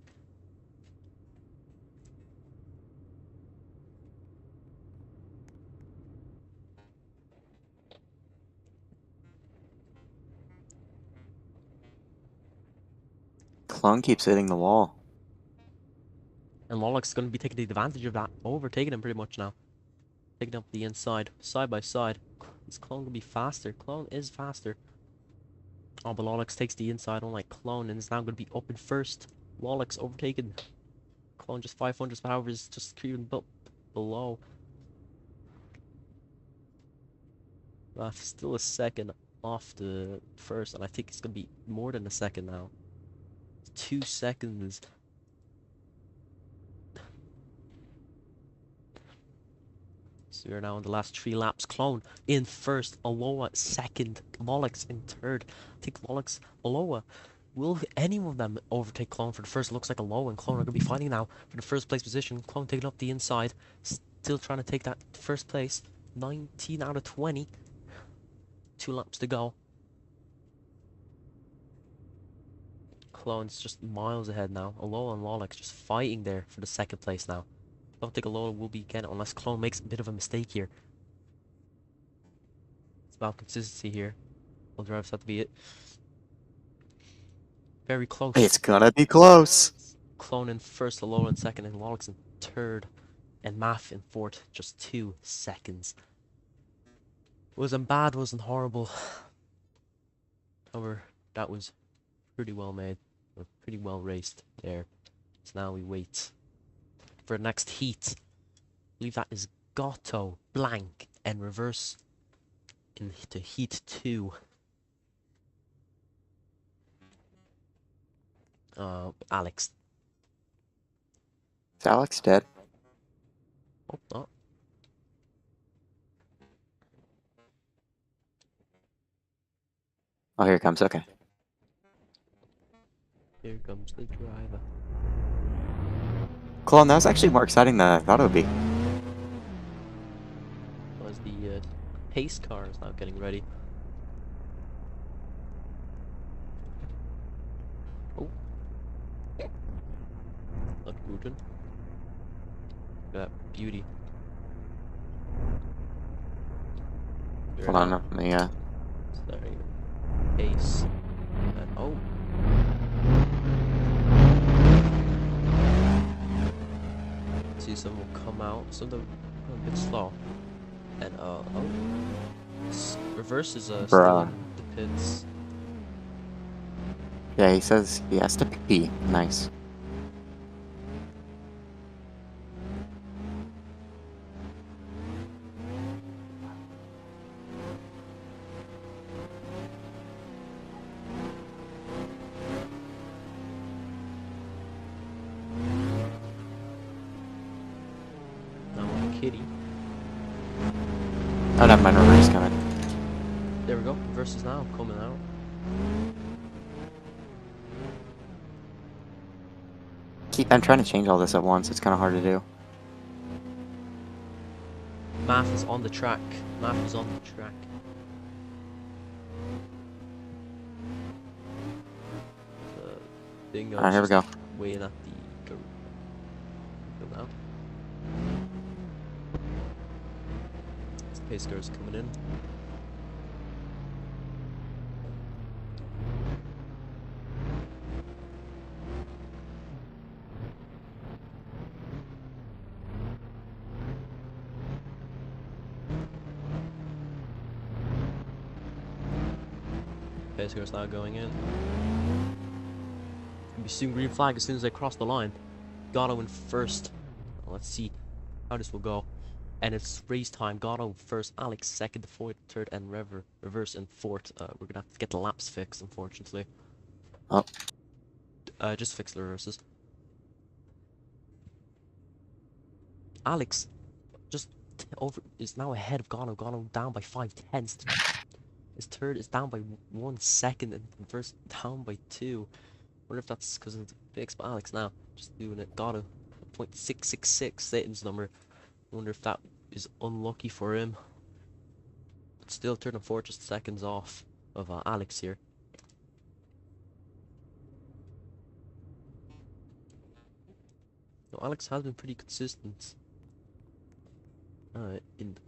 Speaker 2: Clone keeps hitting the wall.
Speaker 1: And Lolix is going to be taking the advantage of that, overtaking him pretty much now. Taking up the inside, side by side. Is Clone going to be faster? Clone is faster. Oh, but Lolix takes the inside, unlike Clone, and is now going to be up in first. Lolix overtaken. Clone just 500s, but however is just creeping below. Still a second off the first, and I think it's going to be more than a second now. 2 seconds. So we're now on the last 3 laps. Clone in first, Aloha second, Lolix in third. I think Lolix, Aloha, will any of them overtake Clone for the first? It looks like Aloha and Clone are going to be fighting now for the first place position. Clone taking up the inside, still trying to take that first place. 19 out of 20. 2 laps to go. Clone's just miles ahead now. Alola and Lolix just fighting there for the second place now. Don't think Alola will be getting it unless Clone makes a bit of a mistake here. It's about consistency here. Will drives have to be it. Very close.
Speaker 2: It's gonna be close.
Speaker 1: Clone in first, Alola in second, and Lolix in third, and Math in fourth. Just 2 seconds. Wasn't bad, wasn't horrible. However, that was pretty well made, or pretty well raced there. So now we wait for the next heat. I believe that is Goto, Blank, and Reverse into heat 2. Alex.
Speaker 2: Is Alex dead?
Speaker 1: Oh, no.
Speaker 2: Oh, here it comes. Okay.
Speaker 1: Here comes the driver.
Speaker 2: Clone, that was actually more exciting than I thought it would be.
Speaker 1: As the pace car is now getting ready. Oh. Not Guten. Look at that beauty.
Speaker 2: Hold on, let me,
Speaker 1: Starting pace. And oh. See some will come out. Some of them are a bit slow. And oh. Reverse is still in the pits.
Speaker 2: Yeah, he says he has to pee. Nice.
Speaker 1: Kitty.
Speaker 2: Oh, never mind, Reverse coming.
Speaker 1: There we go. Reverse is now coming out.
Speaker 2: I'm trying to change all this at once. It's kind of hard to do.
Speaker 1: Math is on the track. Math is on the track. Dingo.
Speaker 2: Alright, here we go.
Speaker 1: Waiting at the go now. Pace car's coming in. Pace car's now going in. Be soon green flag as soon as they cross the line. Gato in first. Let's see how this will go. And it's race time. Gato first, Alex second, fourth, third, and Reverse in fourth. We're gonna have to get the laps fixed, unfortunately.
Speaker 2: Oh.
Speaker 1: Just fix the reverses. Alex just is now ahead of Gato. Gato down by 5/10. His third is down by 1 second, and Reverse down by 2. Wonder if that's because of the fix, but Alex now just doing it. Gato 0.666 Satan's number. Wonder if that is unlucky for him. But still, third and fourth, just seconds off of Alex here. No, Alex has been pretty consistent in the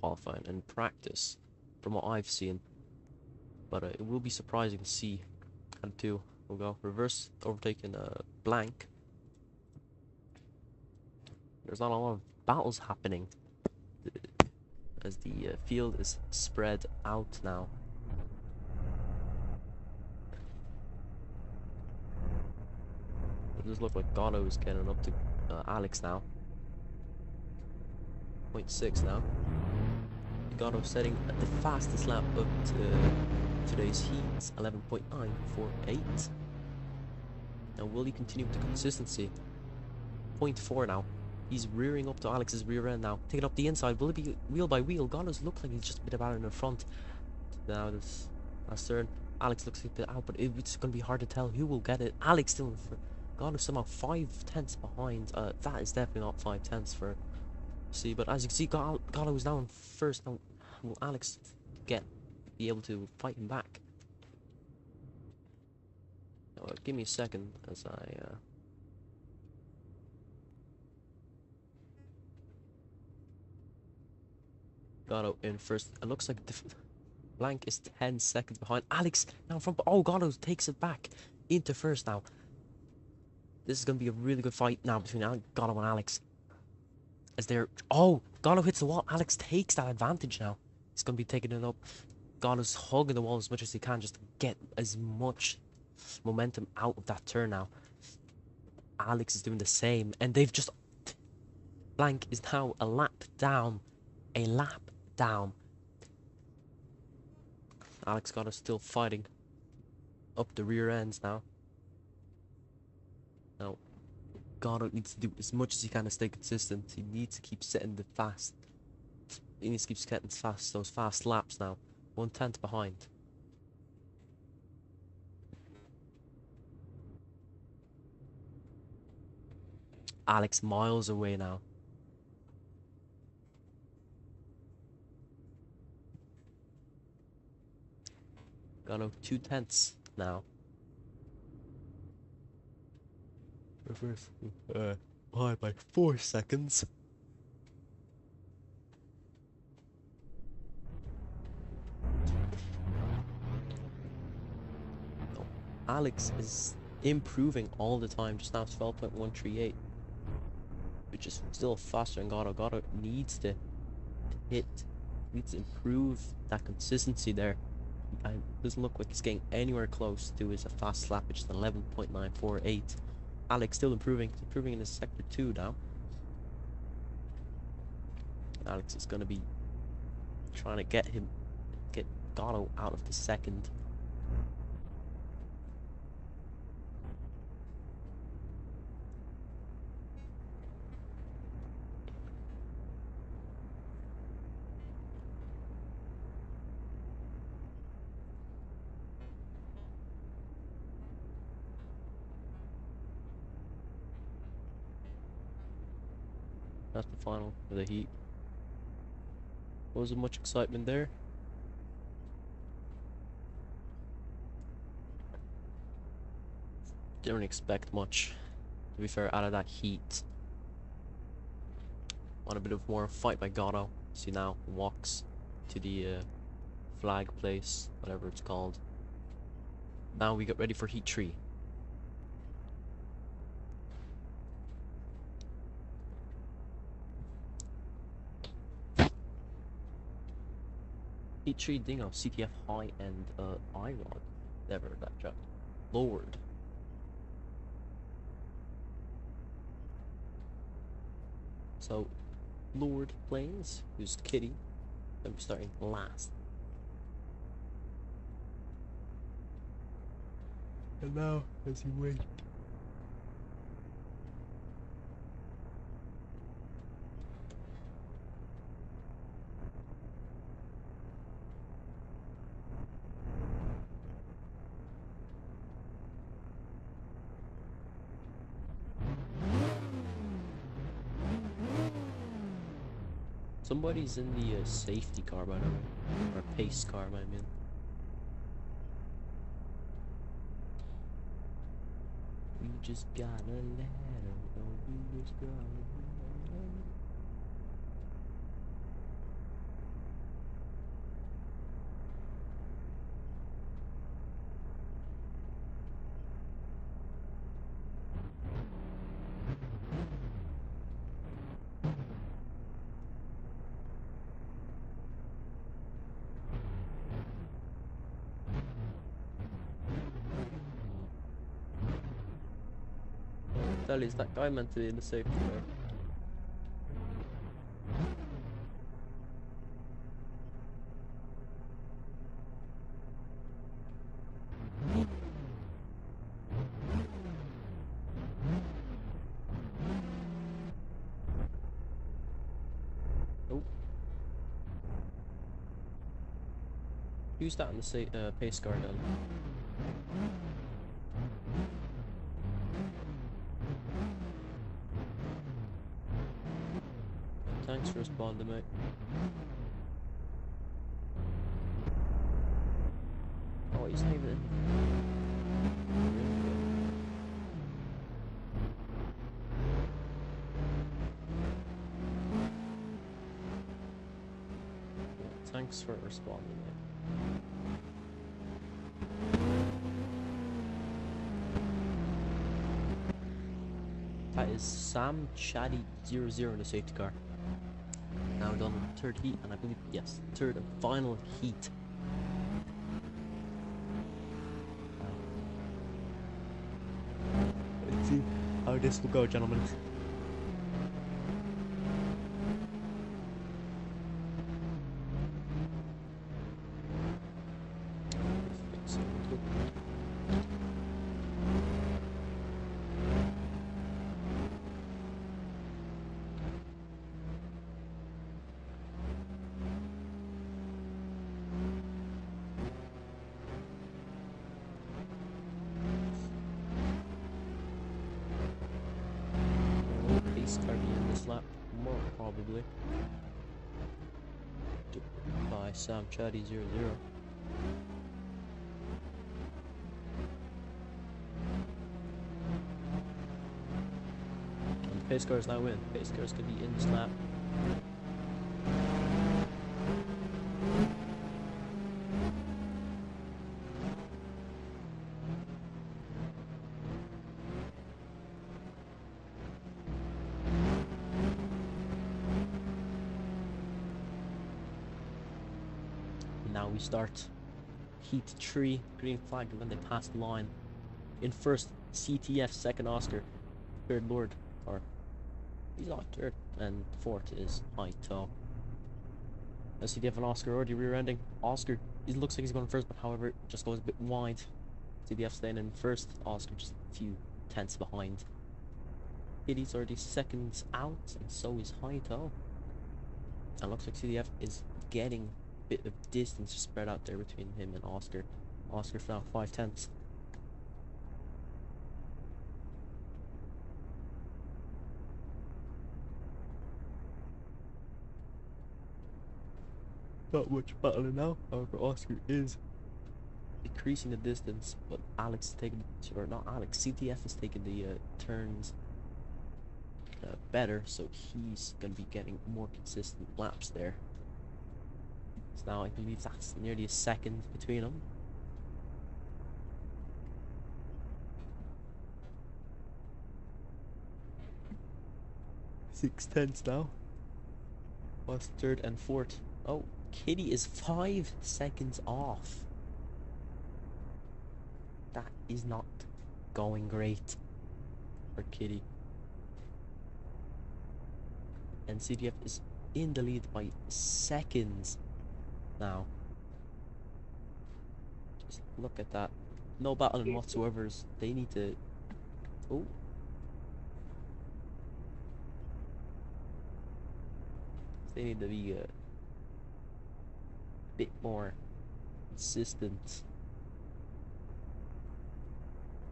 Speaker 1: qualifying and practice, from what I've seen. But it will be surprising to see how the two will go. Reverse overtaking Blank. There's not a lot of battles happening as the field is spread out now. It does look like Gato is getting up to Alex now. 0.6 now. Gato setting the fastest lap of today's heat, 11.948. Now will he continue with the consistency? 0.4 now. He's rearing up to Alex's rear end now. Taking up the inside. Will it be wheel by wheel? Gato's look like he's just a bit about in the front. Now this last turn. Alex looks like a bit out, but it's going to be hard to tell who will get it. Alex still in front. Gato's somehow 5/10 behind. That is definitely not 5/10 for see. But as you can see, Gato is now in first. Now will Alex be able to fight him back? give me a second as I got out in first. It looks like Blank is 10 seconds behind. Alex now from Gatto takes it back into first now. This is gonna be a really good fight now between Gatto and Alex. As they're Gatto hits the wall. Alex takes that advantage now. He's gonna be taking it up. Gatto's hugging the wall as much as he can just to get as much momentum out of that turn now. Alex is doing the same, and they've just Blank is now a lap down. A lap down. Alex Gatto still fighting up the rear ends now. Now, Gatto needs to do as much as he can to stay consistent. He needs to keep setting the fast. He needs to keep setting those fast laps now. 1/10 behind. Alex miles away now. Gatto 2/10 now. Reverse. Behind by 4 seconds. No. Alex is improving all the time. Just now it's 12.138. Which is still faster than Gatto. Gatto needs to improve that consistency there. It doesn't look like he's getting anywhere close to his fast lap, which is 11.948. Alex still improving. He's improving in his sector 2 now. Alex is going to be trying to get Gatto out of the second. That's the final of the heat. Wasn't much excitement there. Didn't really expect much, to be fair, out of that heat. Want a bit of more fight by Gatto. See now walks to the flag place, whatever it's called. Now we get ready for heat 3. Heat 3 Dingo, CTF high and IROD. Never that job. Lowered. So, Lord planes, who's Kitty, gonna be starting last. And now, as you wait. Somebody's in the safety car, by the way. Or pace car, I mean. We just gotta let 'em know. We just gotta let 'em know. What is that guy meant to be in the safety car? Oh. Who's that in the pace car then? Thanks for responding, mate. Oh, he's not even in. Thanks for responding, mate. That is Sam Chatty 00 in the safety car. Now done third heat, and I believe, yes, third and final heat. Let's see how this will go, gentlemen. Pace car in this lap, more probably. By Sam Chatty 00. And the pace cars now win. Pace cars could be in this lap. Now we start heat 3, green flag when they pass the line. In first, CTF, second Oscar, third Lord, or he's not third, and fourth is Haito. CTF and Oscar already rear-ending. Oscar, it looks like he's going first, but however, it just goes a bit wide. CTF staying in first, Oscar just a few tenths behind. Kitty's already seconds out, and so is Haito. And looks like CTF is getting bit of distance spread out there between him and Oscar. Oscar's now 5 tenths. Not much battling now. However, Oscar is decreasing the distance, but Alex is taking, or not Alex, CTF is taking the turns better, so he's going to be getting more consistent laps there. So now I believe that's nearly a second between them. Six tenths now. What's third and fourth? Oh, Kitty is 5 seconds off. That is not going great for Kitty. And CTF is in the lead by seconds now. Just look at that. No battling whatsoever. They need to... Oh. They need to be a bit more consistent.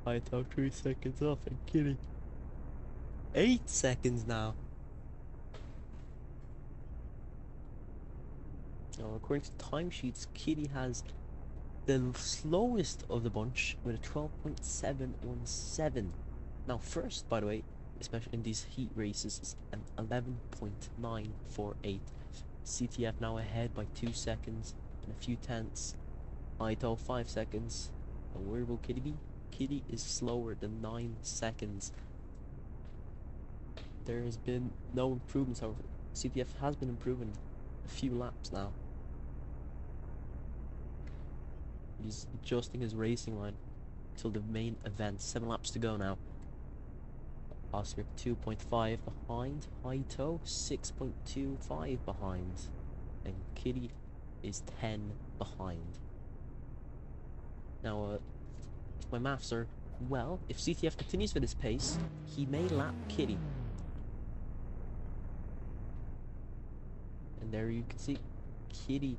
Speaker 1: I thought 3 seconds off and Kitty 8 seconds now. Now, according to timesheets, Kitty has the slowest of the bunch with a 12.717. Now, first, by the way, especially in these heat races, is an 11.948. CTF now ahead by 2 seconds and a few tenths. Aito 5 seconds. And where will Kitty be? Kitty is slower than 9 seconds. There has been no improvements, however. CTF has been improving a few laps now. He's adjusting his racing line till the main event. 7 laps to go now. Oscar 2.5 behind. Haito 6.25 behind. And Kitty is 10 behind. Now, if my maths are well, if CTF continues with this pace, he may lap Kitty. And there you can see Kitty.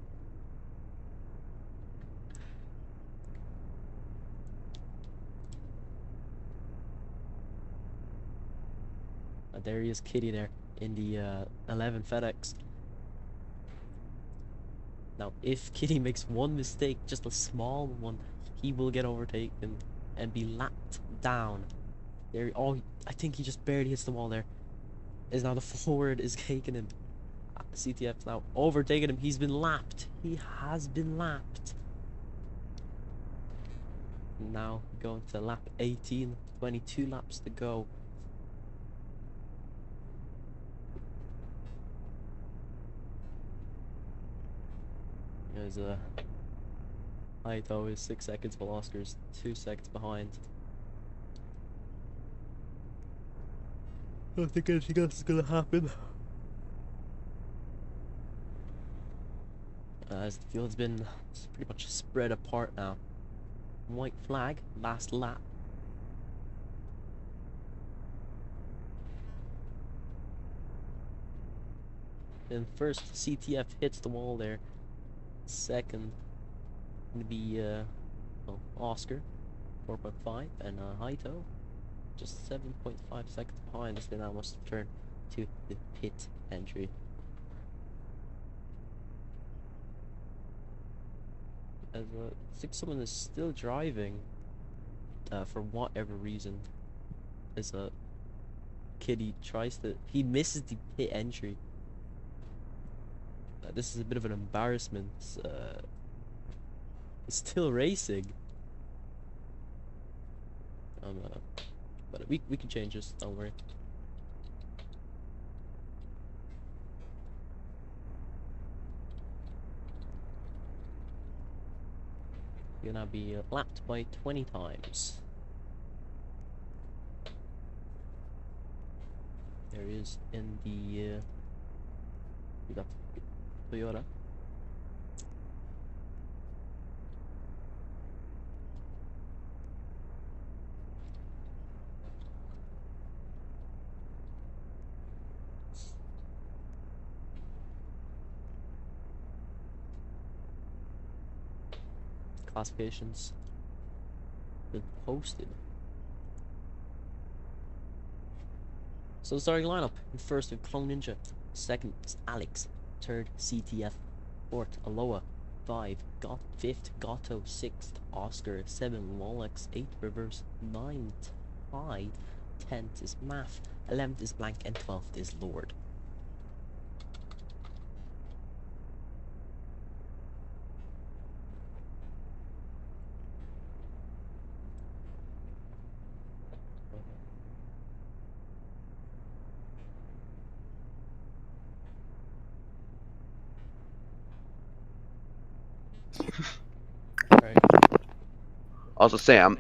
Speaker 1: There he is, Kitty there in the 11 FedEx. Now, if Kitty makes one mistake, just a small one, he will get overtaken and be lapped down. There, oh, I think he just barely hits the wall there. Is now the forward is taking him. CTF's now overtaken him. He's been lapped. He has been lapped. Now going to lap 18. 22 laps to go. There's a Haito is 6 seconds, while Oscar's 2 seconds behind. I don't think anything else is gonna happen. As the field's been pretty much spread apart now. White flag, last lap. Then first, CTF hits the wall there. Second, gonna be Oscar, 4.5, and Haito, just 7.5 seconds behind as they now must return to the pit entry. As I think someone is still driving for whatever reason. As a kid, he misses the pit entry. This is a bit of an embarrassment. Still racing. But we can change this. Don't worry. You're gonna be lapped by 20 times. There is in the we got Toyota. Classifications been posted. So starting lineup: in first with Clone Ninja, second is Alex, third CTF, fourth Aloha, fifth Gato, sixth Oscar, 7 Walex, 8 Rivers, 9 Ty, 10th is Math, 11th is Blank, and 12th is Lord. Right.
Speaker 3: Also, Sam.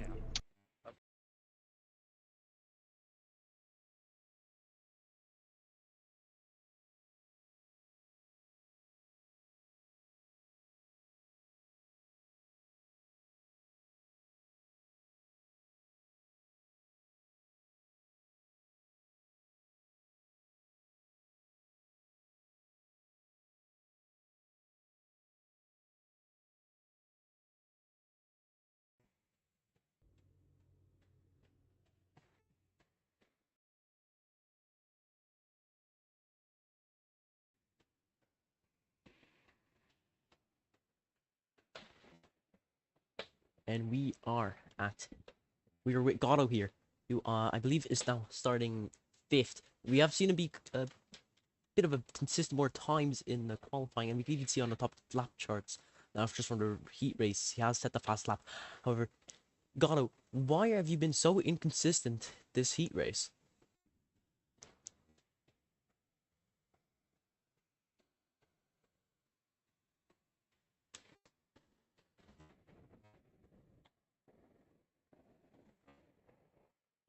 Speaker 1: And we are with Gato here, who I believe is now starting 5th. We have seen him be a bit of a consistent more times in the qualifying, and we can even see on the top lap charts now just from the heat race he has set the fast lap. However, Gato, why have you been so inconsistent this heat race?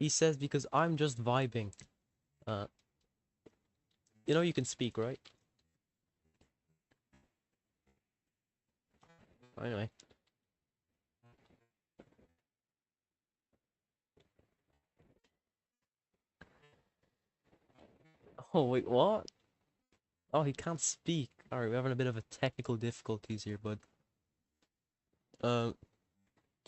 Speaker 1: He says because I'm just vibing. You know you can speak, right? Anyway. Oh wait, what? Oh, he can't speak. Alright, we're having a bit of a technical difficulties here, bud. So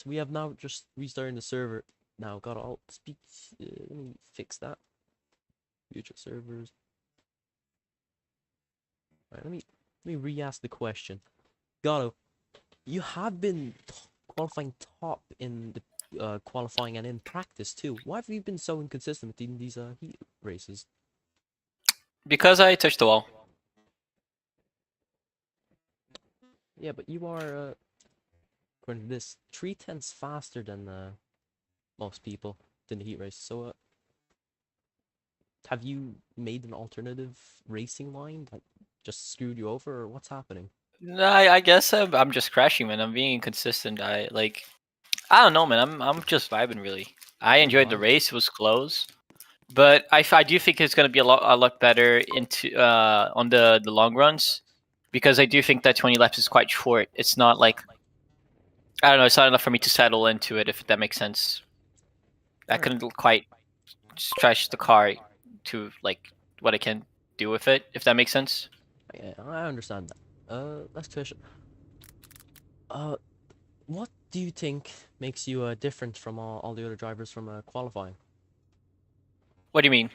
Speaker 1: we have now just restarting the server. Now, got all speak. Let me fix that. Future servers. Alright, let me re-ask the question. Gato, you have been qualifying top in the qualifying and in practice too. Why have you been so inconsistent in these heat races?
Speaker 4: Because I touched the wall.
Speaker 1: Yeah, but you are, according to this, 3/10 faster than most people in the heat race. So, have you made an alternative racing line that just screwed you over, or what's happening?
Speaker 4: No, I guess I'm just crashing, man. I'm being inconsistent. I don't know, man. I'm just vibing really. I
Speaker 1: Just
Speaker 4: enjoyed the
Speaker 1: vibing.
Speaker 4: race. It was close, but I do think it's gonna be a lot better into on the long runs, because I do think that 20 laps is quite short. It's not like, I don't know. It's not enough for me to settle into it, if that makes sense. I
Speaker 1: Alright.
Speaker 4: couldn't quite stretch the car to like what I can do with it, if that makes sense.
Speaker 1: Yeah, I understand that. Next question. Uh, what do you think makes you different from all the other drivers from qualifying?
Speaker 4: What do you mean?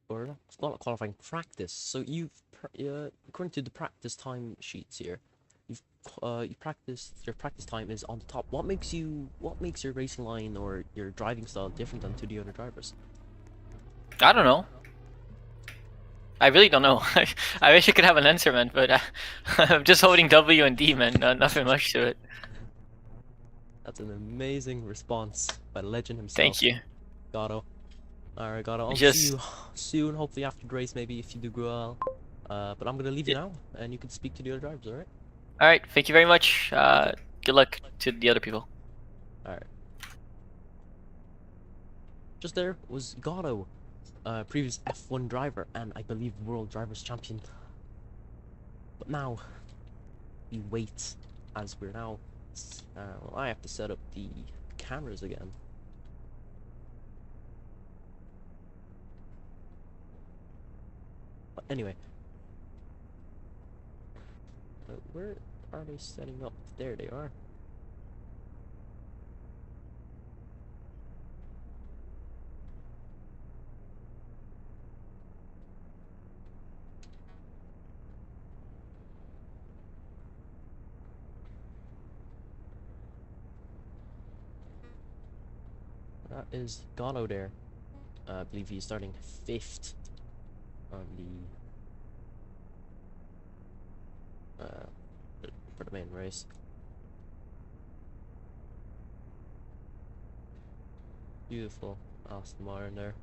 Speaker 1: Or it's not qualifying, practice. So according to the practice time sheets here, you practice, your practice time is on the top. What makes your racing line or your driving style different than to the other drivers?
Speaker 4: I don't know. I really don't know. I wish I could have an answer, man, but I'm just holding W and D, man. Nothing much to it.
Speaker 1: That's an amazing response by the legend himself,
Speaker 4: Thank you.
Speaker 1: Gato. Alright, Gato, I'll see
Speaker 4: Just
Speaker 1: you soon, hopefully after the race, maybe if you do well. But I'm gonna leave you now, and you can speak to the other drivers, alright?
Speaker 4: all right. Thank you very much. Good luck to the other people.
Speaker 1: Alright. Just there was Gato, previous F1 driver, and I believe World Drivers Champion. But now, we wait, as we're now, well, I have to set up the cameras again. But anyway, where are they setting up? There they are. That is Gato there. I believe he's starting 5th on the for the main race. Beautiful Aston Martin there.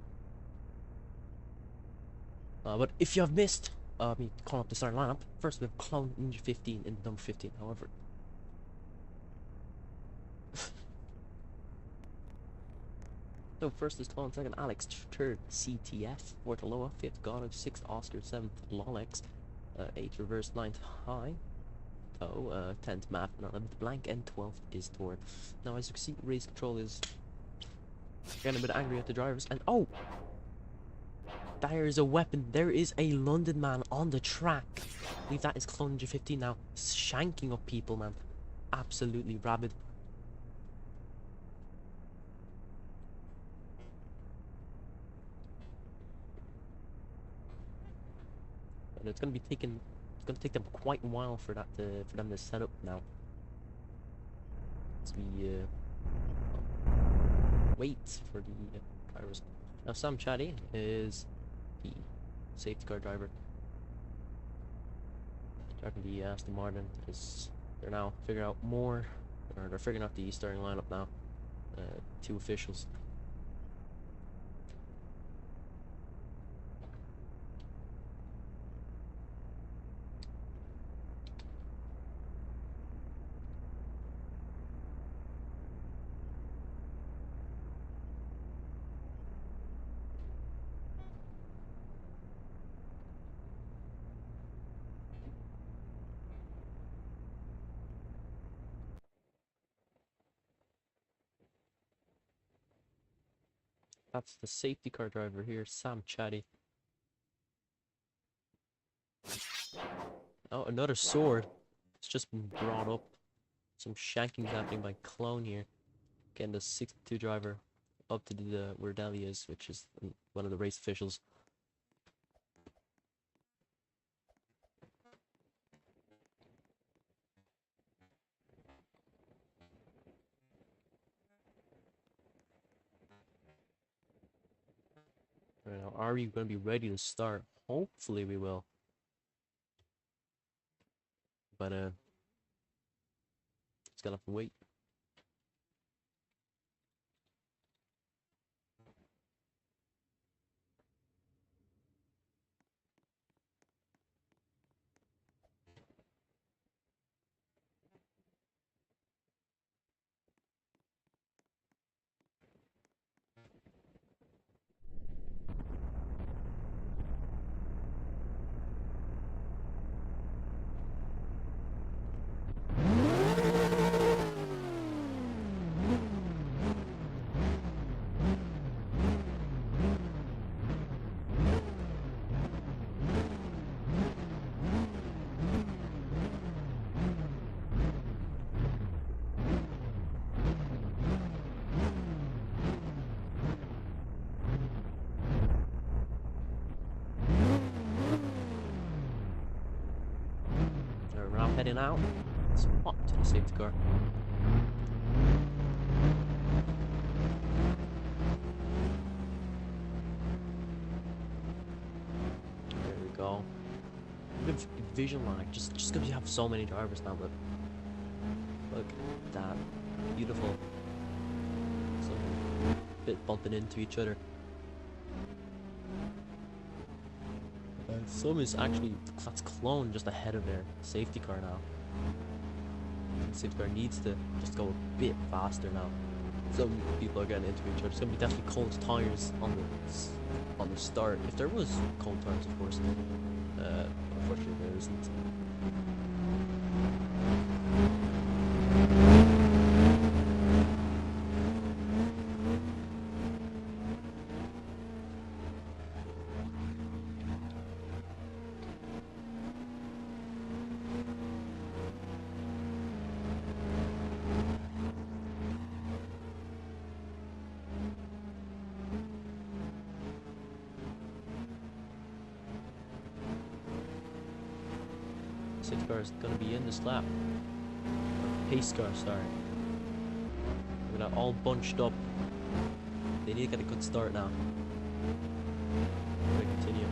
Speaker 1: But if you have missed me calling up the starting lineup, first we have Clone Ninja 15 in number 15. However, so first is Clone, second Alex, third CTF, fourth Aloha, fifth Gato, sixth Oscar, seventh Lolex, eighth Reverse, ninth High, 10th Map, 11th Blank, and 12th is Tor. Now as you can see, race control is getting a bit angry at the drivers, and oh! There is a weapon. There is a London man on the track. I believe that is Clone Ninja 15 now. Shanking up people, man. Absolutely rabid. And it's gonna take them quite a while for them to set up now. As we wait for the drivers. Now Sam Chaddy is the safety car driver. Driving the Aston Martin is they're now figuring out more, or they're figuring out the starting lineup now. Two officials. That's the safety car driver here, Sam Chatty. Oh, another sword. It's just been brought up. Some shanking happening by Clone here. Getting the 62 driver up to the where Deli is, which is one of the race officials. Right now, are we going to be ready to start? Hopefully we will. but it's gonna have to wait. We're now heading out. Spot to the safety car. There we go. Look at vision lag, just because you have so many drivers now, but look at that. Beautiful. Some bit bumping into each other. Some is actually, that's clone just ahead of their safety car now. The safety car needs to just go a bit faster now. Some people are getting into each other. It's gonna be definitely cold tires on the start. If there was cold tires, of course. Unfortunately, there isn't. Safety car is gonna be in this lap. Pace car, sorry. We're gonna all bunched up. They need to get a good start now. We're gonna continue.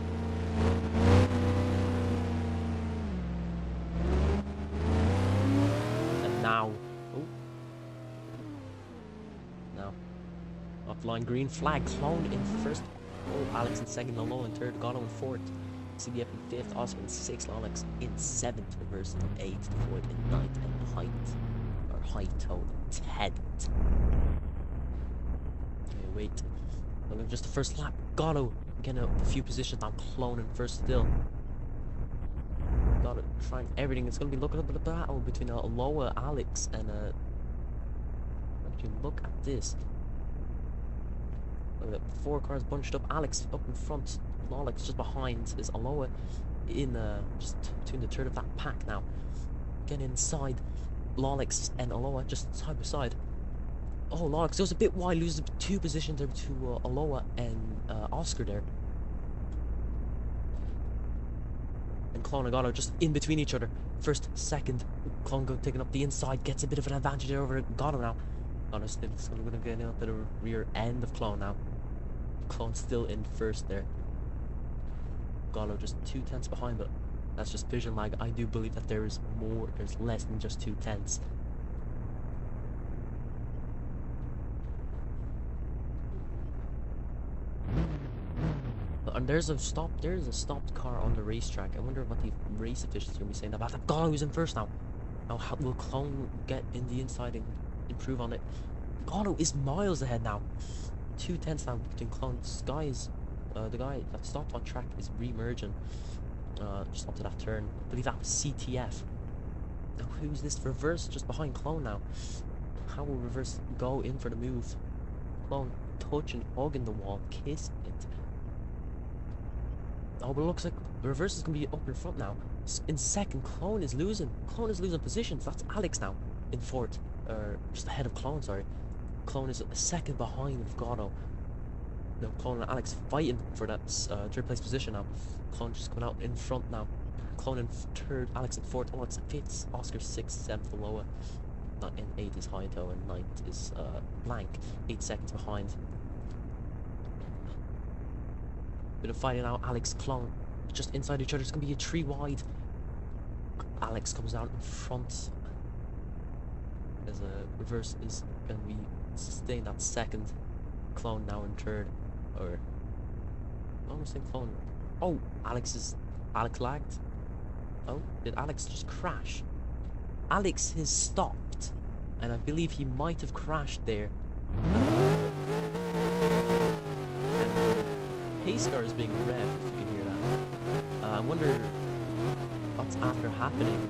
Speaker 1: And now, oh, now, offline green flag. Clone in first. Oh, Alex in second. Lolo in third. Gatto in fourth. CDF in fifth, Oscar in sixth, Alex in seventh, Reverse in eighth, Floyd in ninth, and Haito in 10th. Okay, wait. Look at just the first lap. Gatto getting a few positions now, Clone in first still. Gotta try everything. It's gonna be looking at the battle between Aloha, Alex, and if you look at this. Look at that, 4 cars bunched up. Alex up in front. Alex just behind is Aloha in just between the third of that pack now. Getting inside Lolix and Aloha just side by side. Oh, Lolix goes a bit wide, loses 2 positions there to Aloha and Oscar there. And Clone and Gatto just in between each other. First, second. Clone taking up the inside, gets a bit of an advantage there over Gatto now. Gatto's going to get a bit of a rear end of Clone now. Clone still in first there. Gatto just 2 tenths behind, but that's just vision lag. I do believe that there's less than just 2 tenths. And there's a stopped car on the racetrack. I wonder what the race officials are going to be saying about that. Gatto is in first now. Now, how will Clone get in the inside and improve on it? Gatto is miles ahead now. 2 tenths now between Clone. The guy that stopped on track is re-merging just onto that turn. I believe that was CTF. Now who's this? Reverse just behind Clone now. How will Reverse go in for the move? Clone touching, hugging the wall, kissing it. Oh, but it looks like Reverse is going to be up in front now. In second, Clone is losing. Clone is losing positions. That's Alex now in fourth. Just ahead of Clone, sorry. Clone is a second behind of Gatto. No, Clone and Alex fighting for that third place position now. Clone just coming out in front now. Clone in third, Alex in fourth, Alex in fifth, Oscar 6th, 7th, Aloha. Not in 8th is Haito, and 9th is Blank. 8 seconds behind. Bit of fighting now, Alex, Clone, just inside each other. It's gonna be a 3 wide. Alex comes out in front. As a reverse is going to be staying that second. Clone now in third. Or I almost think clone. Oh, Alex lagged. Oh, did Alex just crash? Alex has stopped, and I believe he might have crashed there. And pace car is being revved, if you can hear that. I wonder what's after happening.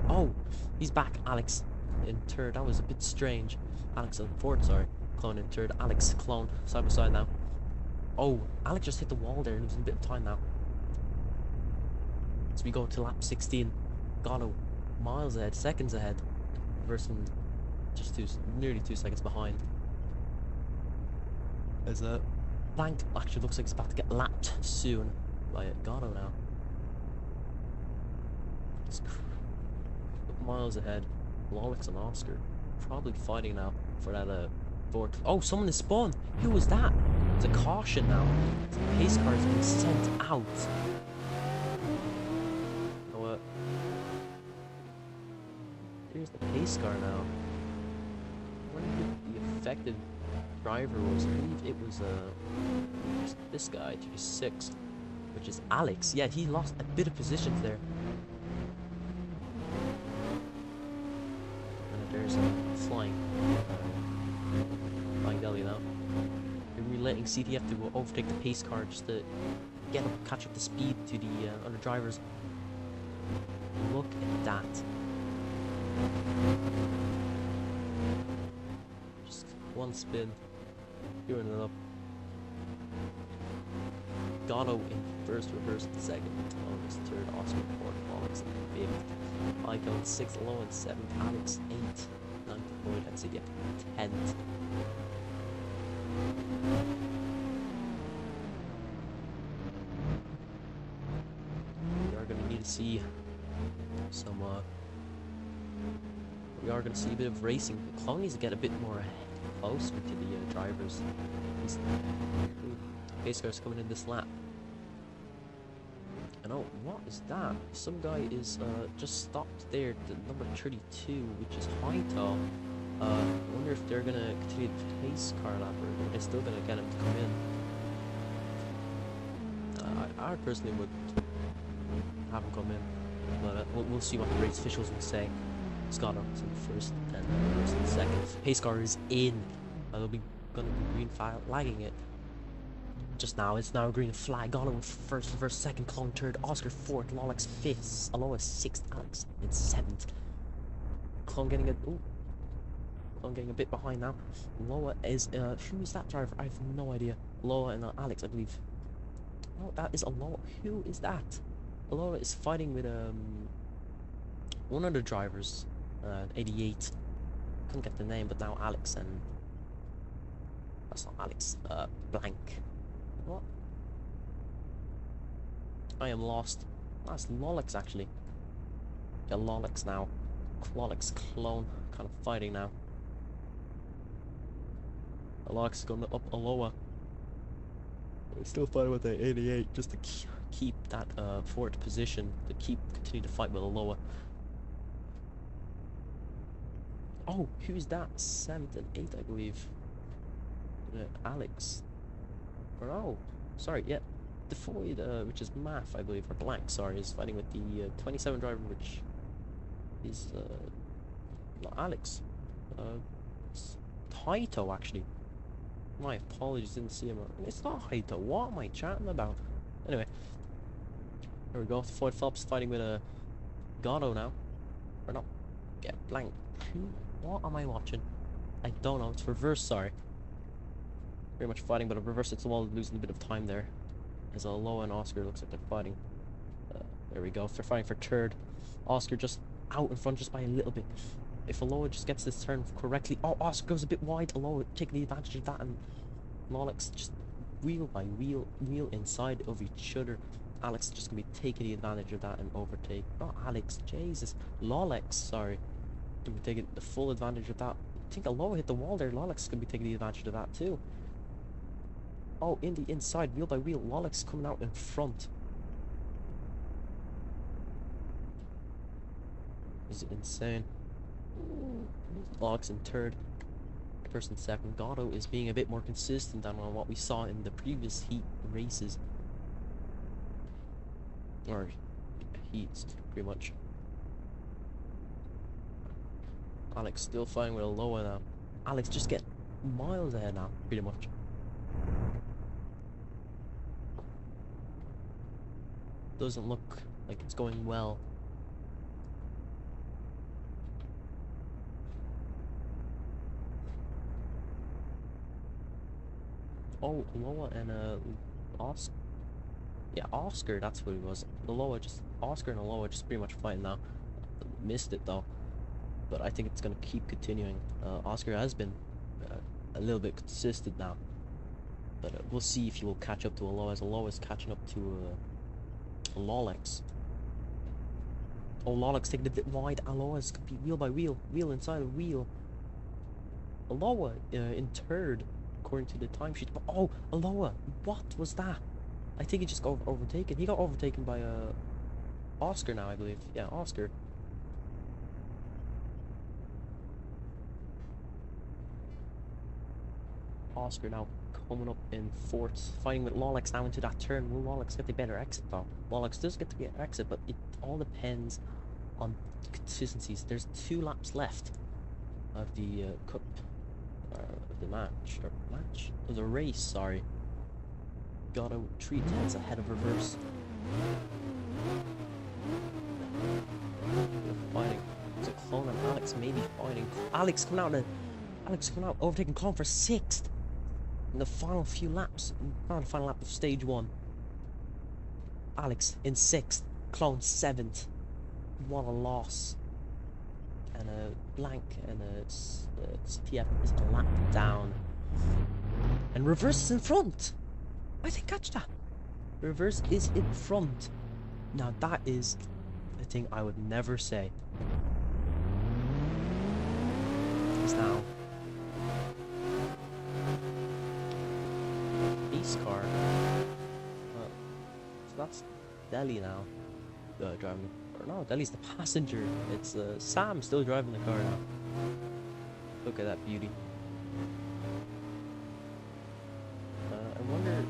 Speaker 1: Oh, he's back. Alex in third. That was a bit strange. Alex in fourth, sorry. Clone in third. Alex, clone, side by side now. Oh, Alex just hit the wall there, losing a bit of time now. So we go to lap 16. Gatto miles ahead, seconds ahead. Versus just nearly 2 seconds behind. As Blank actually looks like it's about to get lapped soon by Gatto now. It's miles ahead. Lolix and Oscar probably fighting now for that fourth. Oh, someone is spawned. Who was that? It's a caution now. The pace car has been sent out. Oh, here's the pace car now. I wonder who the effective driver was. I believe it was this guy, 36, which is Alex. Yeah, he lost a bit of positions there. There's a flying deli now. We're letting CTF to overtake the pace car just to catch up the speed to the other drivers. Look at that. Just one spin, doing it up. Gatto in first, reverse in second, Alex third, Oscar fourth, Alex in fifth, Michael in sixth, Low in seventh, Alex eighth, ninth, Lloyd and CDF 10th. We are going to need to see some, we are going to see a bit of racing. Clone needs to get a bit more closer to the drivers. Pace car's coming in this lap. And oh, what is that? Some guy is just stopped there, the number 32, which is Haito. I wonder if they're gonna continue the pace car lap, or they're still gonna get him to come in. I personally would have him come in, but we'll see what the race officials will say. Scott is in first, and Reverse in second. Pace car is in. They'll be gonna be green flagging it. Just now, it's now a green flag. Gatto in first, Reverse second, Clone third, Oscar fourth, Lolix fifth, Aloha sixth, Alex in seventh. Clone getting a Clone getting a bit behind now. Loa is who is that driver? I have no idea. Loa and Alex, I believe. Oh, that is Aloha. Who is that? Aloha is fighting with one of the drivers, 88. Couldn't get the name, but now Alex and that's not Alex. Blank. What? I am lost. That's Lolix actually. Yeah, Lolix now. Lolix clone kind of fighting now. Lolix is going up Aloha. We're still fighting with the 88 just to keep that fourth position, to continue to fight with Aloha. Oh, who's that? 7th and 8th, I believe. Alex. Or no, sorry, yeah. The Void, which is Math, I believe, or Blank, sorry, is fighting with the 27 driver, which is not Alex. It's Haito, actually. My apologies, didn't see him. It's not Haito. What am I chatting about? Anyway, here we go. The Void Phelps fighting with a Gatto now, or not? Yeah, Blank. What am I watching? I don't know. It's Reverse, sorry. Very much fighting, but a Reverse it's the wall, losing a bit of time there. As Aloha and Oscar looks like they're fighting. There we go. They're fighting for third. Oscar just out in front just by a little bit. If Aloha just gets this turn correctly. Oh, Oscar goes a bit wide. Aloha taking the advantage of that, and Lolix just wheel by wheel inside of each other. Alex just gonna be taking the advantage of that and overtake. Not Alex, Jesus. Lolix, sorry. Gonna be taking the full advantage of that. I think Aloha hit the wall there. Lolix is gonna be taking the advantage of that too. Oh, in the inside, wheel by wheel, Lolix coming out in front. is insane. Alex in third, first and second. Gatto is being a bit more consistent than on what we saw in the previous heat races. Or heats, pretty much. Alex still fighting with a lower now. Alex just get miles ahead now, pretty much. Doesn't look like it's going well. Oh, Loa and Oscar. Yeah, Oscar, that's what it was. Oscar and Loa just pretty much fighting now. Missed it though, but I think it's gonna keep continuing. Oscar has been a little bit consistent now, but we'll see if he will catch up to Aloha, as Aloha is catching up to Lolex. Oh, Lolex taking a bit wide. Aloha is gonna be wheel by wheel, wheel inside of wheel. Aloha in third, according to the timesheet. Oh, Aloha, what was that? I think he just got overtaken. He got overtaken by Oscar now, I believe. Yeah, Oscar. Oscar now coming up in fourth, fighting with Lolex now into that turn. Will Lolex get the better exit though? Lolex does get the better exit, but it all depends on consistencies. There's 2 laps left of the cup, of the match, of the race. Sorry. Gatto 3/10 ahead of reverse. They're fighting. Is it Clone and Alex maybe fighting? Alex coming out, overtaking Clone for 6th in the final few laps. Not the final lap of stage 1. Alex in 6th, Clone 7th. What a loss. And a blank and a CTF is a lap down. And reverse is in front. I didn't catch that. Reverse is in front. Now that is a thing I would never say. He's now ace car. So that's Delhi now driving. Or no, Delhi's the passenger. It's Sam still driving the car now. Look at that beauty. I wonder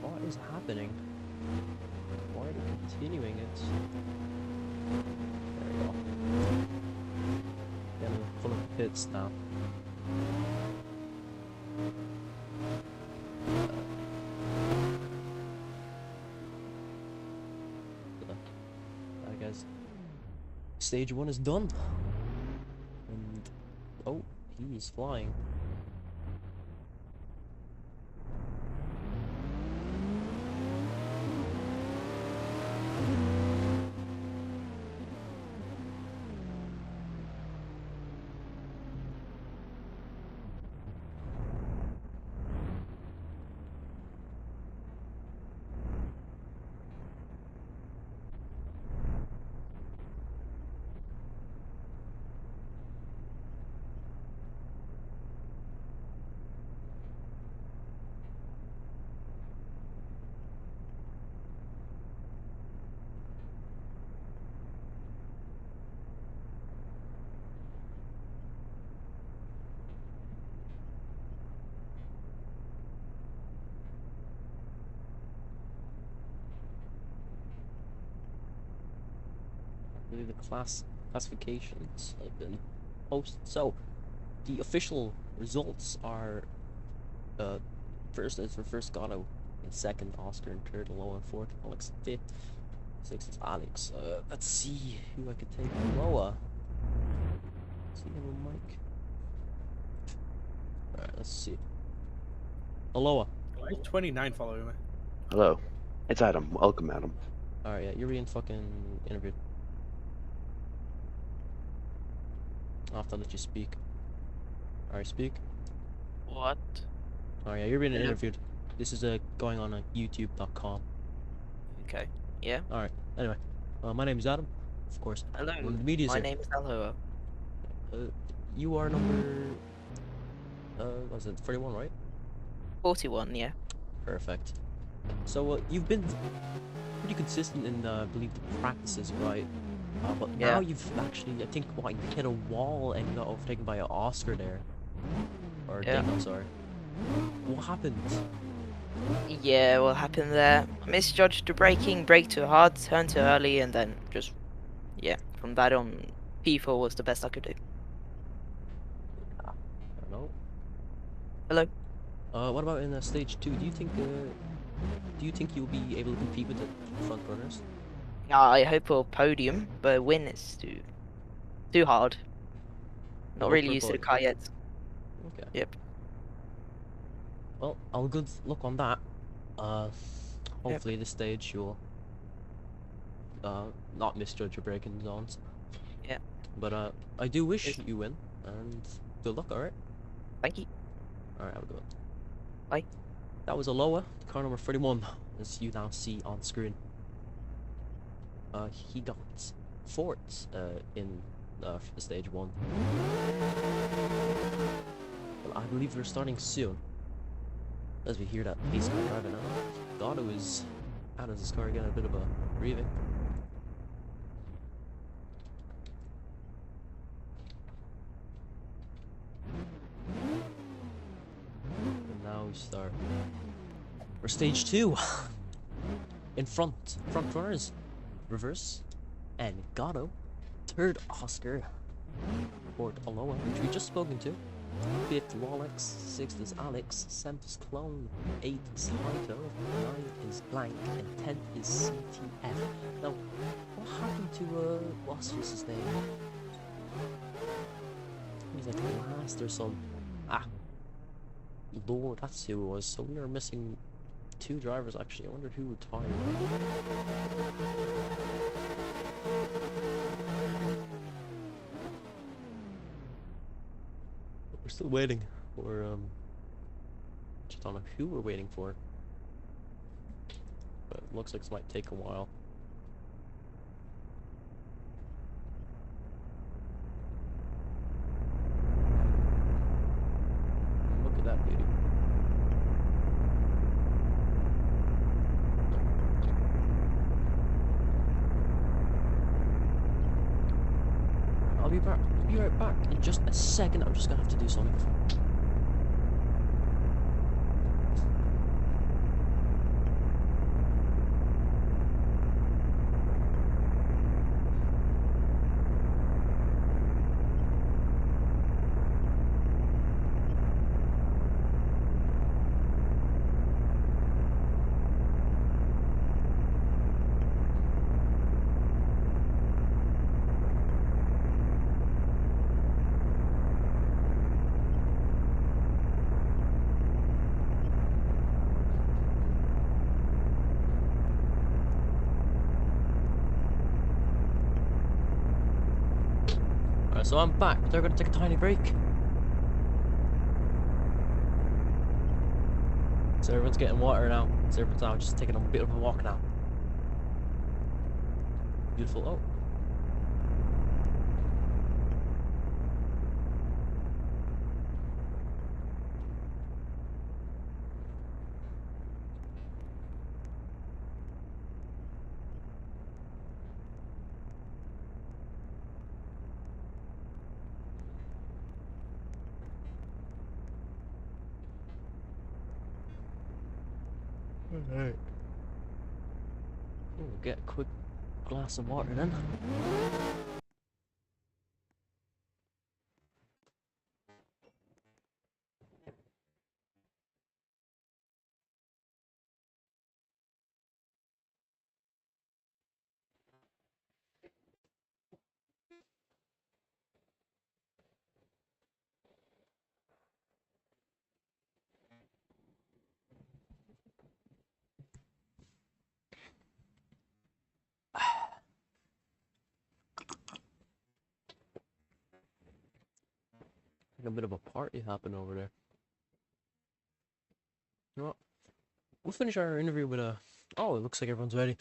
Speaker 1: what is happening. Why are they continuing it? There we go. Getting full of pits now. I guess stage 1 is done. And oh, he's flying. The classifications have been posted. So the official results are first is reverse Gatto in second, Oscar in third, Loa in fourth, Alex in fifth, sixth is Alex. Let's see who I could take. Loa. Let's see have a mic. Alright, let's see. Aloha.
Speaker 5: Why is 29 following me?
Speaker 3: Hello. It's Adam. Welcome, Adam.
Speaker 1: Alright, yeah, you're being fucking interviewed. I'll have to let you speak. Alright, speak.
Speaker 6: What?
Speaker 1: Oh yeah, you're being
Speaker 6: Hello.
Speaker 1: interviewed. This is going on youtube.com.
Speaker 6: Okay. Yeah.
Speaker 1: Alright, anyway. My name is Adam, of course.
Speaker 6: Hello.
Speaker 1: One of the media's
Speaker 6: My
Speaker 1: here.
Speaker 6: name is Aloha.
Speaker 1: You are number... was it 41, right?
Speaker 6: 41, yeah.
Speaker 1: Perfect. So, you've been pretty consistent in, I believe, the practices, right? But
Speaker 6: Yeah.
Speaker 1: now you've actually, I think, what, you hit a wall and got overtaken by an Oscar there. Or
Speaker 6: Yeah.
Speaker 1: Dingo, sorry. What happened?
Speaker 6: Yeah, what happened there? I misjudged the braking, brake too hard, turned too early, and then just, yeah, from that on, P4 was the best I could do.
Speaker 1: I don't know.
Speaker 6: Hello?
Speaker 1: What about in stage 2? Do you think you'll be able to compete with the front runners?
Speaker 6: I hope for a podium, but a win is too hard. Not
Speaker 1: Hope
Speaker 6: really
Speaker 1: for a
Speaker 6: used to the
Speaker 1: podium.
Speaker 6: car yet.
Speaker 1: Okay.
Speaker 6: Yep.
Speaker 1: Well, all good luck on that. Hopefully this stage you'll not misjudge your braking zones.
Speaker 6: Yeah.
Speaker 1: But I do wish
Speaker 6: Yes.
Speaker 1: you win, and good luck, alright?
Speaker 6: Thank you.
Speaker 1: Alright, have a good one.
Speaker 6: Bye.
Speaker 1: That was Aloha, car number 31, as you now see on screen. He got fourth in stage 1. Well, I believe we're starting soon. As we hear that pace car driving now. Thought it was out of his car again, a bit of a breathing. And now we start. For stage 2. In front runners, reverse, and Gatto. Third Oscar. Fourth Aloha, which we just spoken to. Fifth Walex, sixth is Alex, seventh is Clone, eighth is Haito, ninth is Blank, and 10th is CTF. Now, what happened to, what's his name? He's like last or some. Ah, Lord, that's who it was. So we are missing 2 drivers actually. I wonder who retired. We're still waiting for, just don't know who we're waiting for. But it looks like this might take a while. Look at that beauty. I'll be back. I'll be right back in just a second. I'm just gonna have to do something. Alright, so I'm back, but they're gonna take a tiny break. So everyone's getting water now. So everyone's now just taking a bit of a walk now. Beautiful. Oh. Alright. We'll get a quick glass of water then. Like a bit of a party happening over there. You know what? We'll finish our interview with a. Oh, it looks like everyone's ready.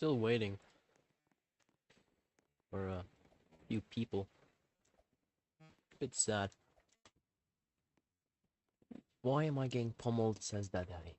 Speaker 1: still waiting for a few people. Bit sad. Why am I getting pummeled? Says that guy.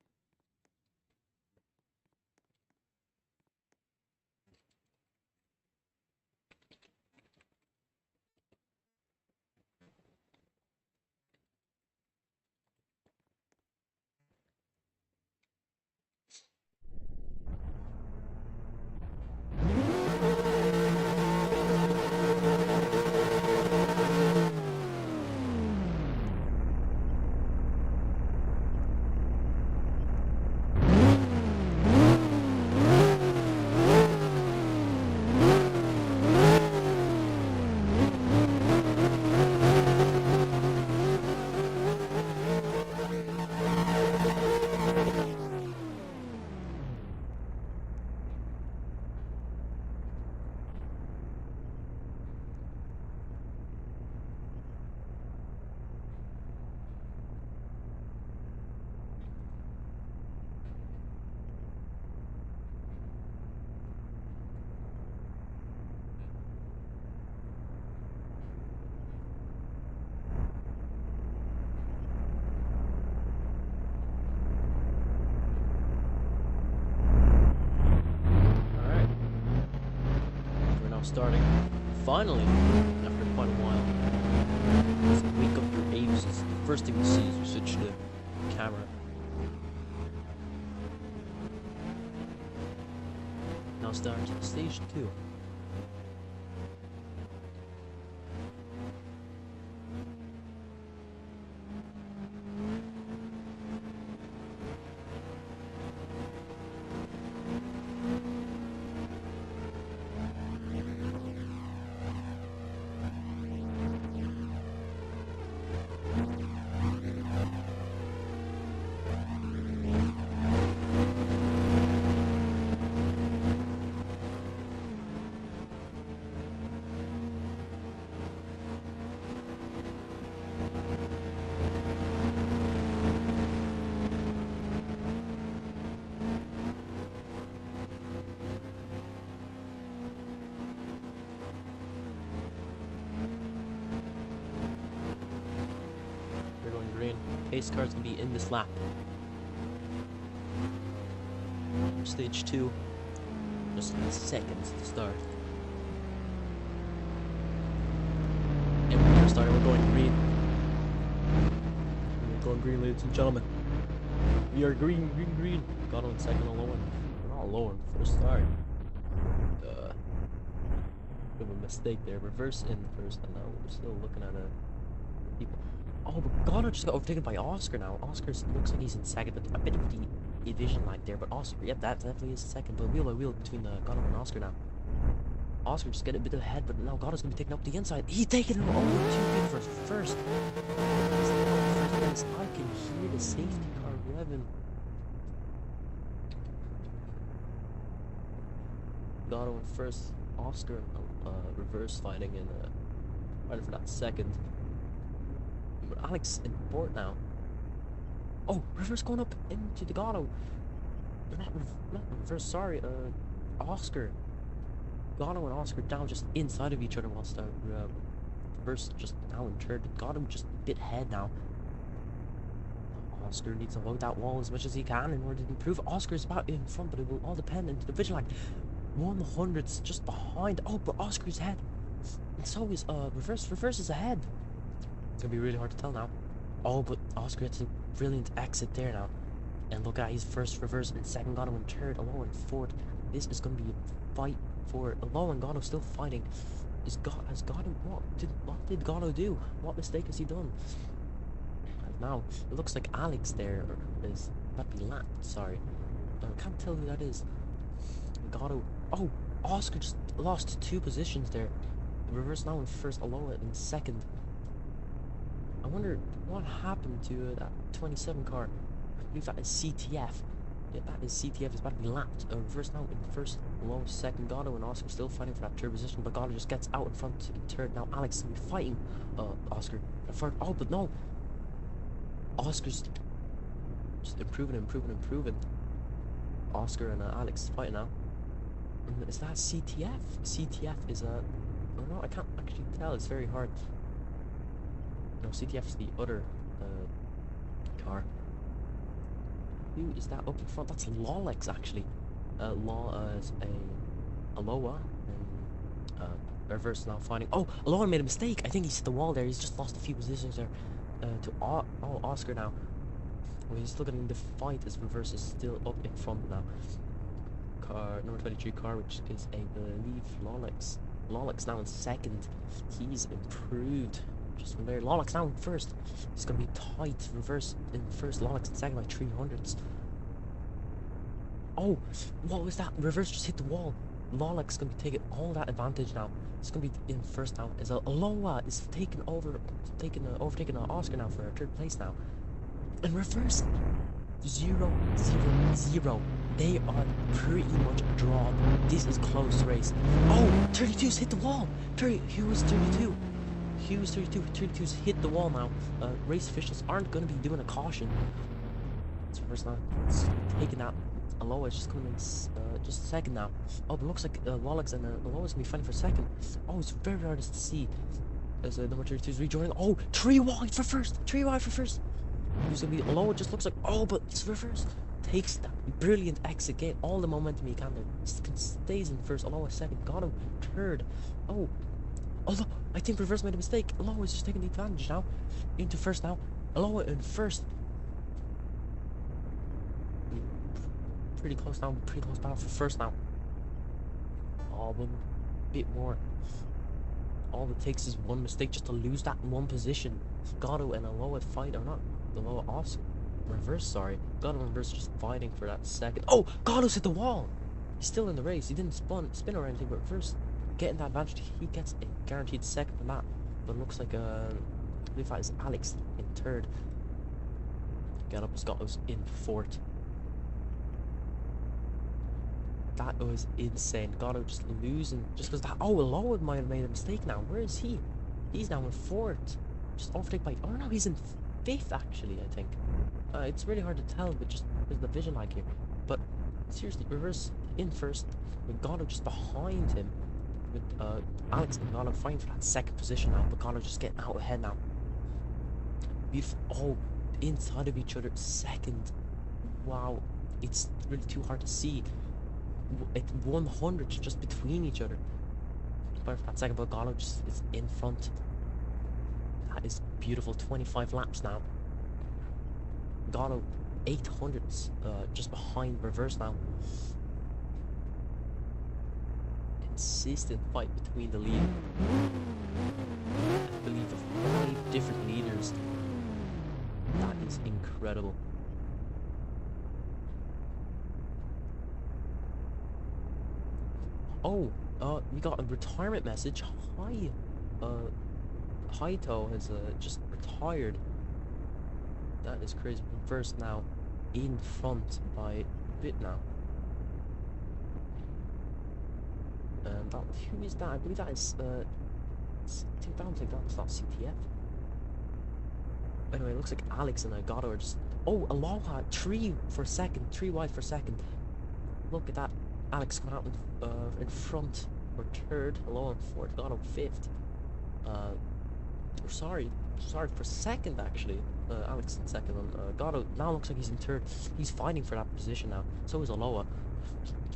Speaker 1: Alright. We're now starting. Finally, after quite a while. So wake up your apes. It's the first thing you see is you switch the camera. Now start stage 2. We're going green. Pace car's gonna be in this lap. Stage 2. Just in seconds to start. And we're starting, we're going green. We're going green, ladies and gentlemen. We are green, green, green. Got on second alone. We're not alone. First start. Bit of a mistake there. Reverse in first, and now we're still looking at people. Oh, but Ghana just got overtaken by Oscar now. Oscar looks like he's in second, but a bit of the division line there. But Oscar, yep, that definitely is second. But wheel by wheel between Ghana and Oscar now. Oscar just get a bit ahead, but now Ghana's gonna be taking up the inside. He's taking him over 2 feet for first. I can hear the safety car revving. Ghana in first. Oscar reverse fighting in fighting for that second. But Alex in fourth now. Oh, reverse going up into the Gatto. Not reverse, sorry, Oscar. Gatto and Oscar down just inside of each other whilst reverse just now in third. Got him just a bit ahead now. Oscar needs to load that wall as much as he can in order to improve. Oscar's about in front, but it will all depend on the division line. 100's just behind. Oh, but Oscar's ahead. And so is reverse is ahead. It's gonna be really hard to tell now. Oh, but Oscar gets a brilliant exit there now. And look at his first reverse and second Gatto in third, Alo in fourth. This is gonna be a fight for Alo and Gatto still fighting. Has Gatto what did Gatto do? What mistake has he done? And now it looks like Alex there is about to be lapped, sorry. I can't tell who that is. Gatto. Oh, Oscar just lost 2 positions there. Reverse now in first, Aloha in second. I wonder what happened to that 27 car. I believe that is CTF. Yeah, that is CTF. It's about to be lapped. Reverse now in first, Aloha second. Gatto and Oscar still fighting for that third position, but Gatto just gets out in front in third. Now Alex will be fighting Oscar for. Oh, but no. Oscar's just improving. Oscar and Alex fighting now. Is that CTF? CTF is a... Oh no, I can't actually tell. It's very hard. No, CTF is the other car. Who is that up in front? That's Lolex, actually. Law is a Aloha. And Reverse now finding... Oh, Aloha made a mistake. I think he's hit the wall there. He's just lost a few positions there. To Oscar now. Well, he's still getting the fight as Reverse is still up in front now. Car number 23 car, which is I believe Lolex. Lolex now in second. He's improved just from there. Lolex now in first. It's gonna be tight. Reverse in first. Lolex in second by 300s. Oh, what was that? Reverse just hit the wall. Lolex gonna be taking all that advantage now. It's gonna be in first now. As Aloha is overtaking Oscar now for third place now. And Reverse 0-0-0. They are pretty much drawn. This is close race. Oh, 32's hit the wall. Who was 32? Hughes 32. 32's hit the wall now. Race officials aren't going to be doing a caution. It's Reverse now. It's taking that. Aloha is just coming in just a second now. Oh, but looks like Lolex and Aloha's going to be fighting for second. Oh, it's very hard to see. As number 32 is rejoining. Oh, 3 wide for first. 3 wide for first. Who's going to be Aloha? Just looks like... Oh, but it's Reverse. Takes that brilliant exit, get all the momentum he can there. Stays in first. Aloha second. Got him third. Oh, although I think Reverse made a mistake. Aloha is just taking the advantage now. Into first now. Aloha in first. Pretty close now. Pretty close battle for first now. Oh, one bit more. All it takes is one mistake just to lose that one position. Gato and Aloha fight or not. Aloha Oscar. Reverse, sorry. Gato and Reverse just fighting for that second. Oh, Gato's hit the wall. He's still in the race. He didn't spin or anything, but Reverse getting that advantage. He gets a guaranteed second from that. But it looks like I believe that is Alex in third. Gato's in fourth. That was insane. Gato just losing just because that. Oh, Aloha might have made a mistake now. Where is he? He's now in fourth. Just overtaken by. Oh no, he's in fifth actually. I think. It's really hard to tell, but just there's the vision lag here. But seriously, Reverse in first, with Gato just behind him, with Alex and Gato fighting for that second position now. But Gato just getting out ahead now. Beautiful. Oh, inside of each other, second. Wow, it's really too hard to see. At 100 just between each other. But for that second, but Gato just is in front. That is beautiful. 25 laps now. Gato 800s just behind Reverse now. Consistent fight between the lead. I believe of 5 different leaders. That is incredible. Oh, we got a retirement message. Hi, Haito has just retired. That is crazy. Reverse now in front by a bit now. And that, who is that? I believe that is I don't think that's not CTF. Anyway, it looks like Alex and Gato are just... Oh, Aloha 3 for second, 3 wide for second. Look at that. Alex coming out in front for third, Aloha in fourth, Gato fifth. Sorry for second actually. Alex in second, and Gato now looks like he's in third. He's fighting for that position now. So is Aloha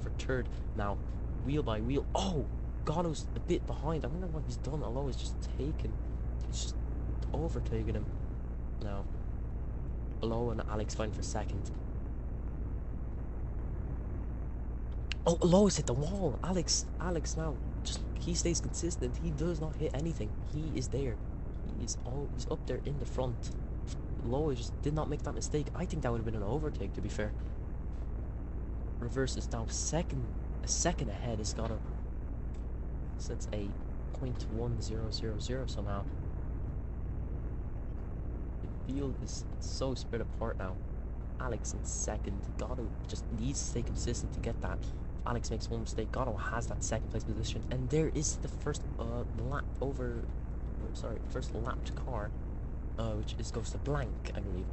Speaker 1: for third now, wheel by wheel. Oh, Gato's a bit behind. I wonder what he's done. Aloha's just taken. He's just overtaken him now. Aloha and Alex fighting for second. Oh, Aloha's hit the wall. Alex now, just he stays consistent. He does not hit anything. He is there. He's up there in the front. Aloha just did not make that mistake. I think that would have been an overtake, to be fair. Reverse is now a second ahead. It's got a... So that's a 0.1000 somehow. The field is so spread apart now. Alex in second. Gato just needs to stay consistent to get that. Alex makes one mistake. Gato has that second place position, and there is the first first lapped car, which goes to blank, I believe.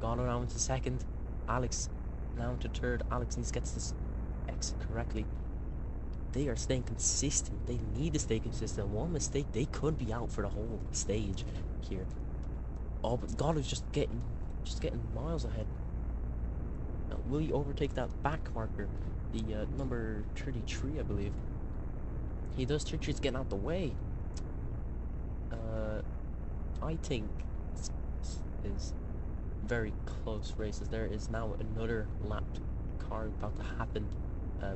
Speaker 1: Gatto now into second. Alex now into third. Alex needs to get this exit correctly. They are staying consistent. They need to stay consistent. One mistake, they could be out for the whole stage here. Oh, but Gatto's just getting miles ahead. Now, will he overtake that back marker? The number 33, I believe. He does. 33's getting out the way. I think this is very close races. There is now another lap car about to happen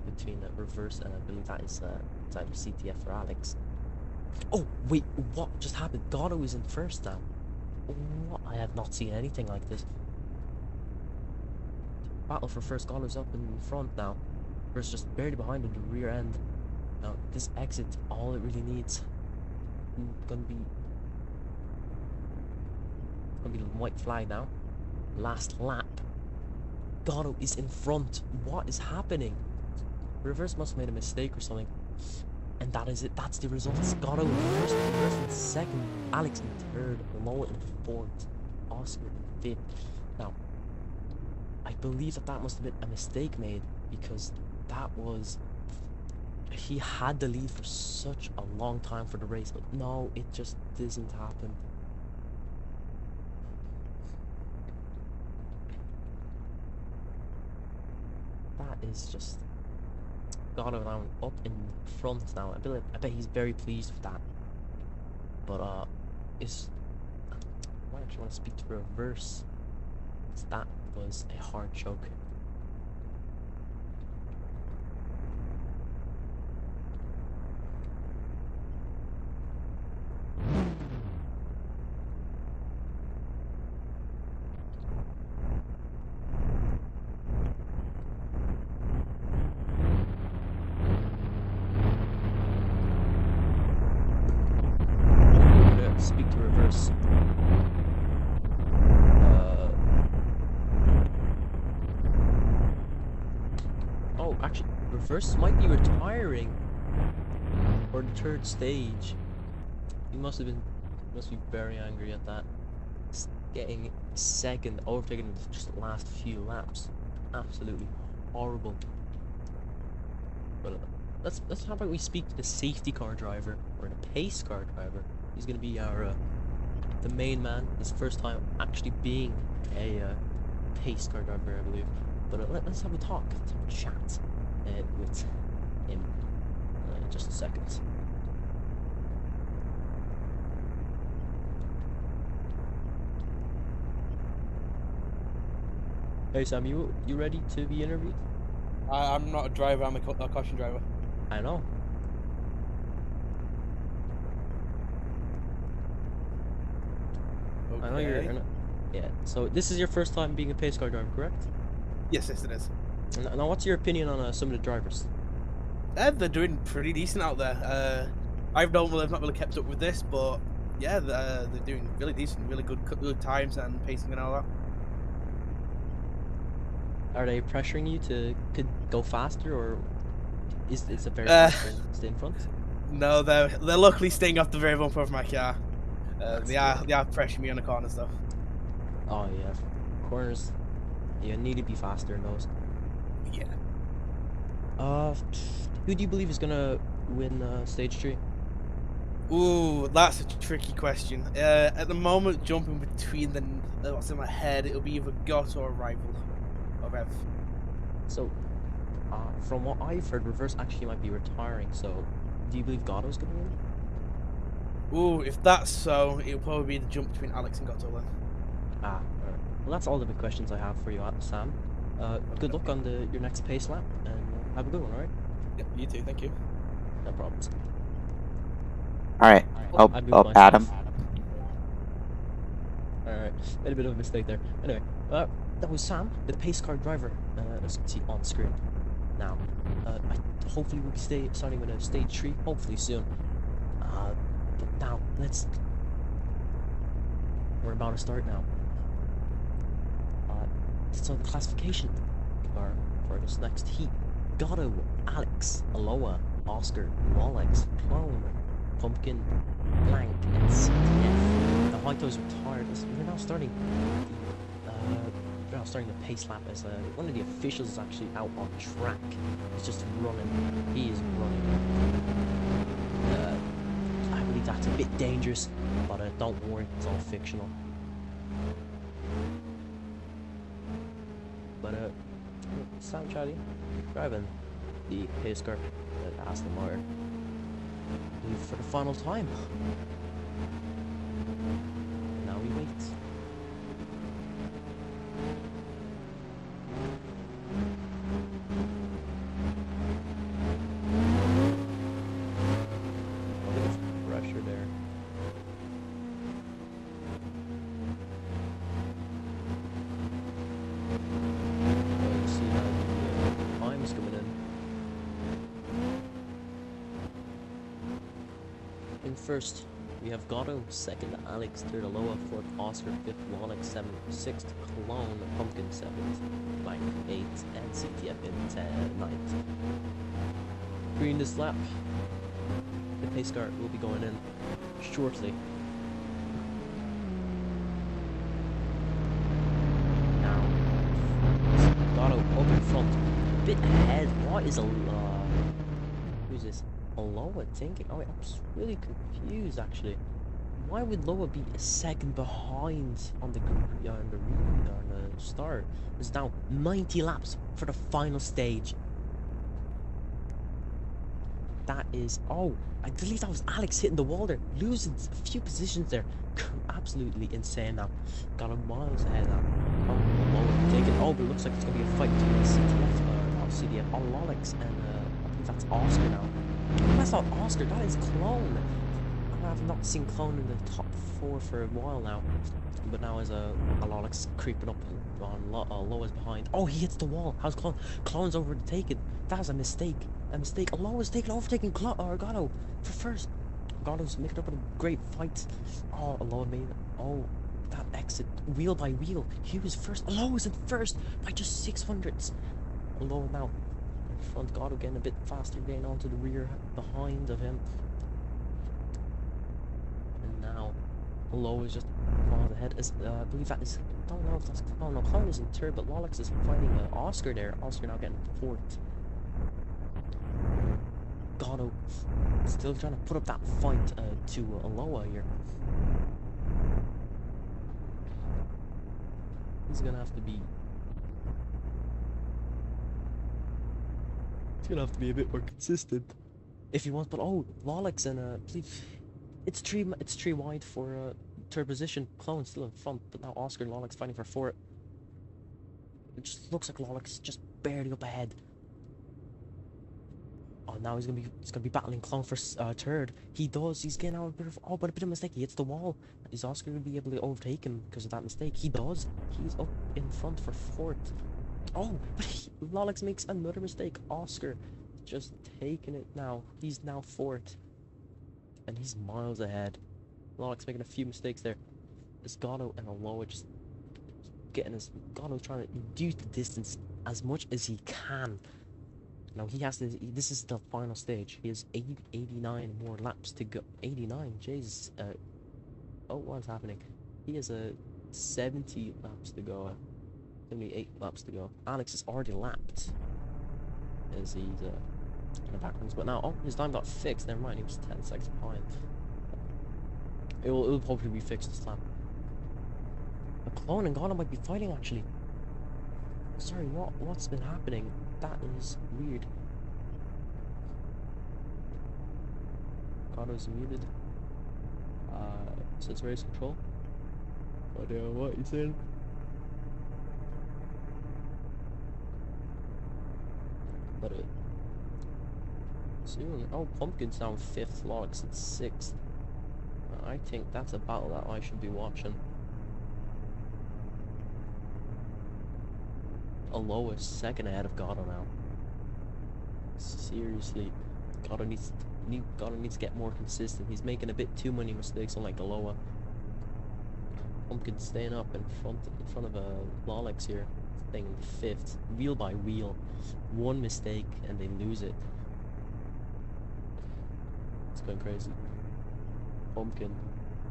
Speaker 1: between reverse and I believe that is it's either CTF or Alex. Oh wait, what just happened? Gatto is in first now. What? I have not seen anything like this. Battle for first. Gatto's up in front now. Reverse just barely behind in the rear end. Now this exit, all it really needs. Gonna be the white flag now. Last lap. Gatto is in front. What is happening? Reverse must have made a mistake or something. And that is it. That's the results. Gatto in first, Reverse in second, Alex in third, Loa in fourth, Oscar in fifth. Now, I believe that must have been a mistake made because that was... He had the lead for such a long time for the race, but no, it just doesn't happen. That is just... Gatto now up in front now. I bet he's very pleased with that. But I actually want to speak to Reverse. That was a hard choke. Speak to Reverse. Oh, actually, Reverse might be retiring for the third stage. He must be very angry at that. Getting second, overtaken in just the last few laps. Absolutely horrible. But let's how about we speak to the safety car driver or the pace car driver. He's gonna be our the main man. His first time actually being a pace car driver, I believe. But let's have a talk, let's have a chat with him in just a second. Hey Sam, you ready to be interviewed?
Speaker 5: I'm not a driver, I'm a caution driver.
Speaker 1: I know.
Speaker 5: Okay.
Speaker 1: I know you're not. Yeah. So this is your first time being a pace car driver, correct?
Speaker 5: Yes, it is.
Speaker 1: Now, what's your opinion on some of the drivers?
Speaker 5: They're doing pretty decent out there. I've not really kept up with this, but yeah, they're doing really decent, really good times and pacing and all that.
Speaker 1: Are they pressuring you to go faster, or is it very hard to stay in front?
Speaker 5: No, they're luckily staying off the very bumper of my car. They are pressuring me on the corners though.
Speaker 1: Oh yeah, corners. You need to be faster in those.
Speaker 5: Yeah.
Speaker 1: Who do you believe is gonna win stage 3?
Speaker 5: Ooh, that's a tricky question. At the moment, jumping between what's in my head, it'll be either Got or Rival, or Rev.
Speaker 1: So, from what I've heard, Reverse actually might be retiring. So, do you believe Gatto's gonna win?
Speaker 5: Ooh, if that's so, it'll probably be the jump between Alex and Gatto then.
Speaker 1: Alright. Well, that's all the big questions I have for you, Sam. Good luck on your next pace lap, and have a good one, alright?
Speaker 5: Yep, you too, thank you.
Speaker 1: No problems.
Speaker 2: Alright.
Speaker 1: I moved
Speaker 2: Oh,
Speaker 1: my
Speaker 2: Adam.
Speaker 1: stuff. Alright, made a bit of a mistake there. Anyway, that was Sam, the pace car driver, as you can see on screen. Now, hopefully we'll be starting with a stage 3, hopefully soon. But now, we're about to start now. So the classification for this next heat: Gatto, Alex, Aloha, Oscar, Rolex, Clone, Pumpkin, Blank, and CTF. The White Toes retired. We're now starting the Now starting the pace lap as one of the officials is actually out on track. He's just running. He is running. I believe that's a bit dangerous, but don't worry, it's all fictional. But Sam Charlie driving the pace car at Aston Martin for the final time. Now we wait. A bit of pressure there. You see now the time is coming in. In first, we have Gatto, second Alex, third Aloha, fourth Oscar, fifth Wallach, seventh, sixth Cologne, Pumpkin, seventh, Blank, eighth, and CTF in ninth. During this lap, the pace car will be going in shortly. Now, Gatto up in front, a bit ahead. What is who's this? Aloha thinking? Oh, I'm really confused actually. Why would Loa be a second behind on the start? It's now 90 laps for the final stage. That is, oh, I believe that was Alex hitting the wall there, losing a few positions there. Absolutely insane now. Got a miles ahead now. Oh, Loa taking. Oh, but it looks like it's gonna be a fight between CTF, not CTF, Alex, and I believe that's Oscar now. That's not Oscar, that is Clone. I have not seen Clone in the top 4 for a while now. But now as Alex creeping up on Loa's behind. Oh, he hits the wall. How's Clone? Clone's overtaken. That was a mistake. A mistake. Loa's overtaking Gatto for first. Gatto's making up a great fight. Oh, Loa made it. Oh, that exit. Wheel by wheel. He was first. Loa's in first by just 600ths. Loa now in front. Gatto getting a bit faster, getting onto the rear behind of him. And now Loa is just miles ahead. I believe that is. I don't know if that's. Oh no, Clown is in third, but Lolix is fighting Oscar there. Oscar now getting fourth. Gatto still trying to put up that fight to Aloha here. He's gonna have to be. He's gonna have to be a bit more consistent if he wants. But oh, Lolix and I believe it's three wide for third position. Clone still in front, but now Oscar and Lolix fighting for fourth. It just looks like Lolix is just barely up ahead. Oh, now he's gonna be battling Clone for third. He does. He's getting out but a bit of mistake. He hits the wall. Is Oscar gonna be able to overtake him because of that mistake? He does. He's up in front for fourth. Oh, but Lolix makes another mistake. Oscar just taking it now. He's now fourth, and he's miles ahead. Lolix making a few mistakes there. It's Gatto and Aloha just getting his. Gatto's trying to reduce the distance as much as he can. Now he has to. This is the final stage. He has 89 more laps to go. 89, Jesus. Oh, what's happening? He has 70 laps to go. 78 laps to go. Alex has already lapped as he's in the backgrounds. But now, oh, his time got fixed. Never mind. He was 10 seconds behind. It'll probably be fixed this lap. A Clone and Ghana might be fighting actually. Sorry, what's been happening? That is weird. Gatto's muted. So it's race control. I don't know what you said. But soon. Oh, Pumpkin's down 5th, Lolix at 6th. I think that's a battle that I should be watching. Aloha is second ahead of Gatto now. Seriously, Gatto needs to get more consistent. He's making a bit too many mistakes, unlike Aloha. Pumpkin staying up in front of Lolix here, staying in 5th, wheel by wheel. One mistake and they lose it. It's going crazy. Pumpkin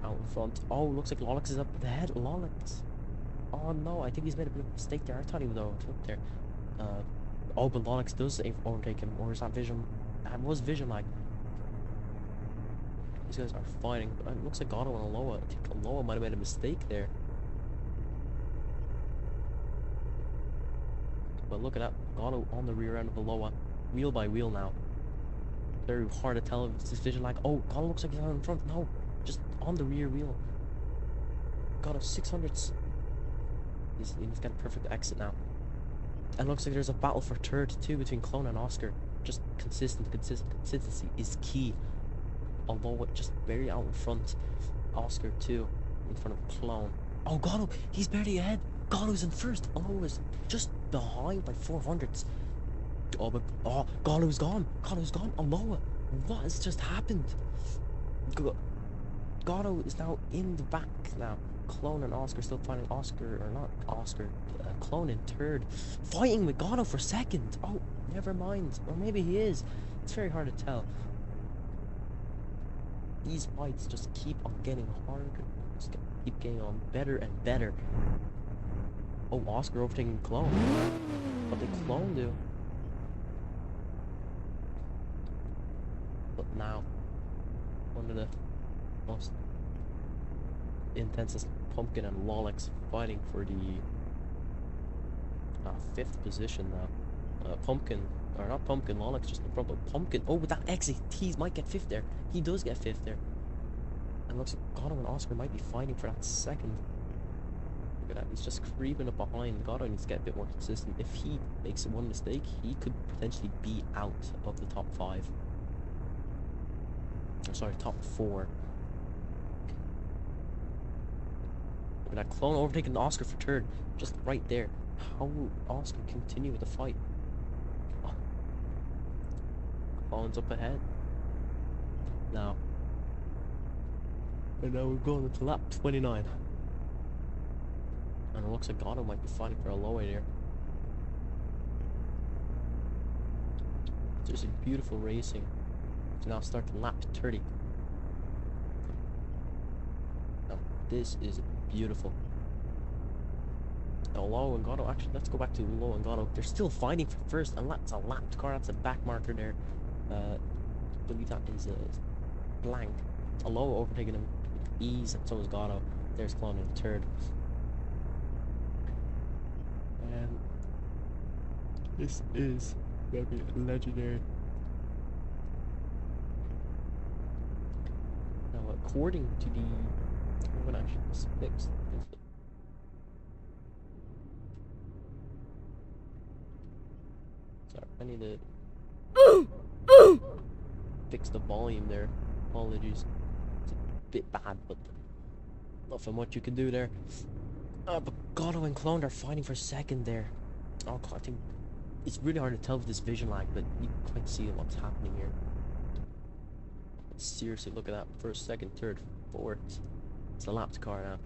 Speaker 1: out in front. Oh, looks like Lolix is up ahead. Lolix. Oh no, I think he's made a bit of a mistake there. I thought he would overtake there. Oh, but Lonix does overtake him, or is that Vision? That was Vision like. These guys are fighting. It looks like Otto and Aloha. I think Aloha might have made a mistake there. But look at that. Otto on the rear end of Aloha. Wheel by wheel now. Very hard to tell if it's this Vision like. Oh, Otto looks like he's on in front. No, just on the rear wheel. Otto 600s. He's got a perfect exit now. And looks like there's a battle for third too between Clone and Oscar. Just consistency is key. Although just very out in front. Oscar too, in front of Clone. Oh, Gatto, he's barely ahead. Gatto's in first. Aloha's just behind by 400s. Oh, but Gatto's gone. Gatto's gone. Aloha, what has just happened? Gatto is now in the back now. Clone and Oscar still fighting. Oscar, or not Oscar, Clone in third. Fighting with Gatto for second. Oh, never mind. Or maybe he is. It's very hard to tell. These fights just keep on getting harder. Just keep getting on better and better. Oh, Oscar overtaking Clone. What did Clone do? But now, one of the most intensest, Pumpkin and Lolix fighting for the 5th position now. Pumpkin, or not Pumpkin, Lolix just in front, but Pumpkin, oh, with that exit, he might get 5th there. He does get 5th there. And looks like Gatto and Oscar might be fighting for that second. Look at that, he's just creeping up behind. Gatto needs to get a bit more consistent. If he makes one mistake, he could potentially be out of the top 5. Or sorry, top 4. Look at that, Clone overtaking Oscar for third. Just right there. How will Oscar continue with the fight? Oh. Clone's up ahead. Now. And now we're going into lap 29. And it looks like Gatto might be fighting for a low there. There's a beautiful racing. So now start to lap 30. Now this is beautiful. Now Low and Gatto, actually let's go back to Low and Gatto. They're still fighting for first, and that's a lapped car, that's a back marker there. I believe that is blank. Low overtaking him with ease, and so is Gatto. There's Clone in third. And this is gonna be legendary. Now, according to the, I'm gonna actually fix this. Sorry, I need to fix the volume there. Apologies. It's a bit bad, but nothing much you can do there. But Gatto and Clone are fighting for second there. Oh, God, I think it's really hard to tell with this vision lag, but you can quite see what's happening here. Seriously, look at that. First, second, third, fourth. It's a lapped car now.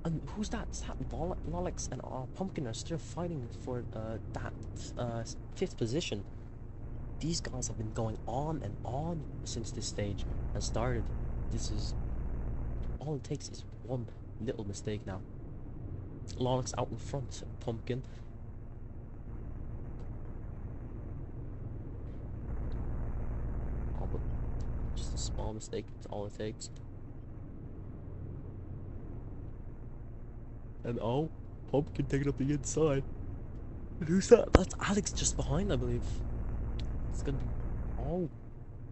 Speaker 1: And who's that? Is that Lolix and Pumpkin are still fighting for that 5th position. These guys have been going on and on since this stage has started. This is all it takes is one little mistake now. Lolix out in front, Pumpkin. Oh, but just a small mistake, that's all it takes. And oh, Pumpkin taking up the inside. And who's that? That's Alex just behind, I believe. It's gonna be, oh,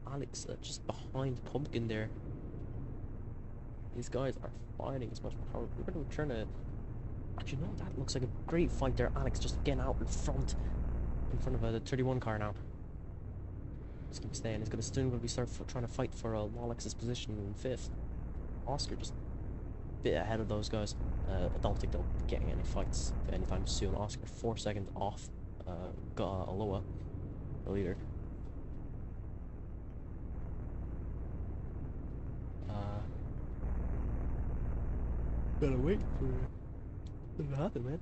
Speaker 1: Alex just behind Pumpkin there. These guys are fighting as much power. We're gonna return to, actually no, that looks like a great fight there. Alex just getting out in front of the 31 car now. He's gonna stay, and he's gonna still be trying to fight for Lolix's position in 5th. Oscar just a bit ahead of those guys. I don't think they'll be getting any fights anytime soon. Oscar 4 seconds off Aloha, the leader. Gotta wait for it to happen, man.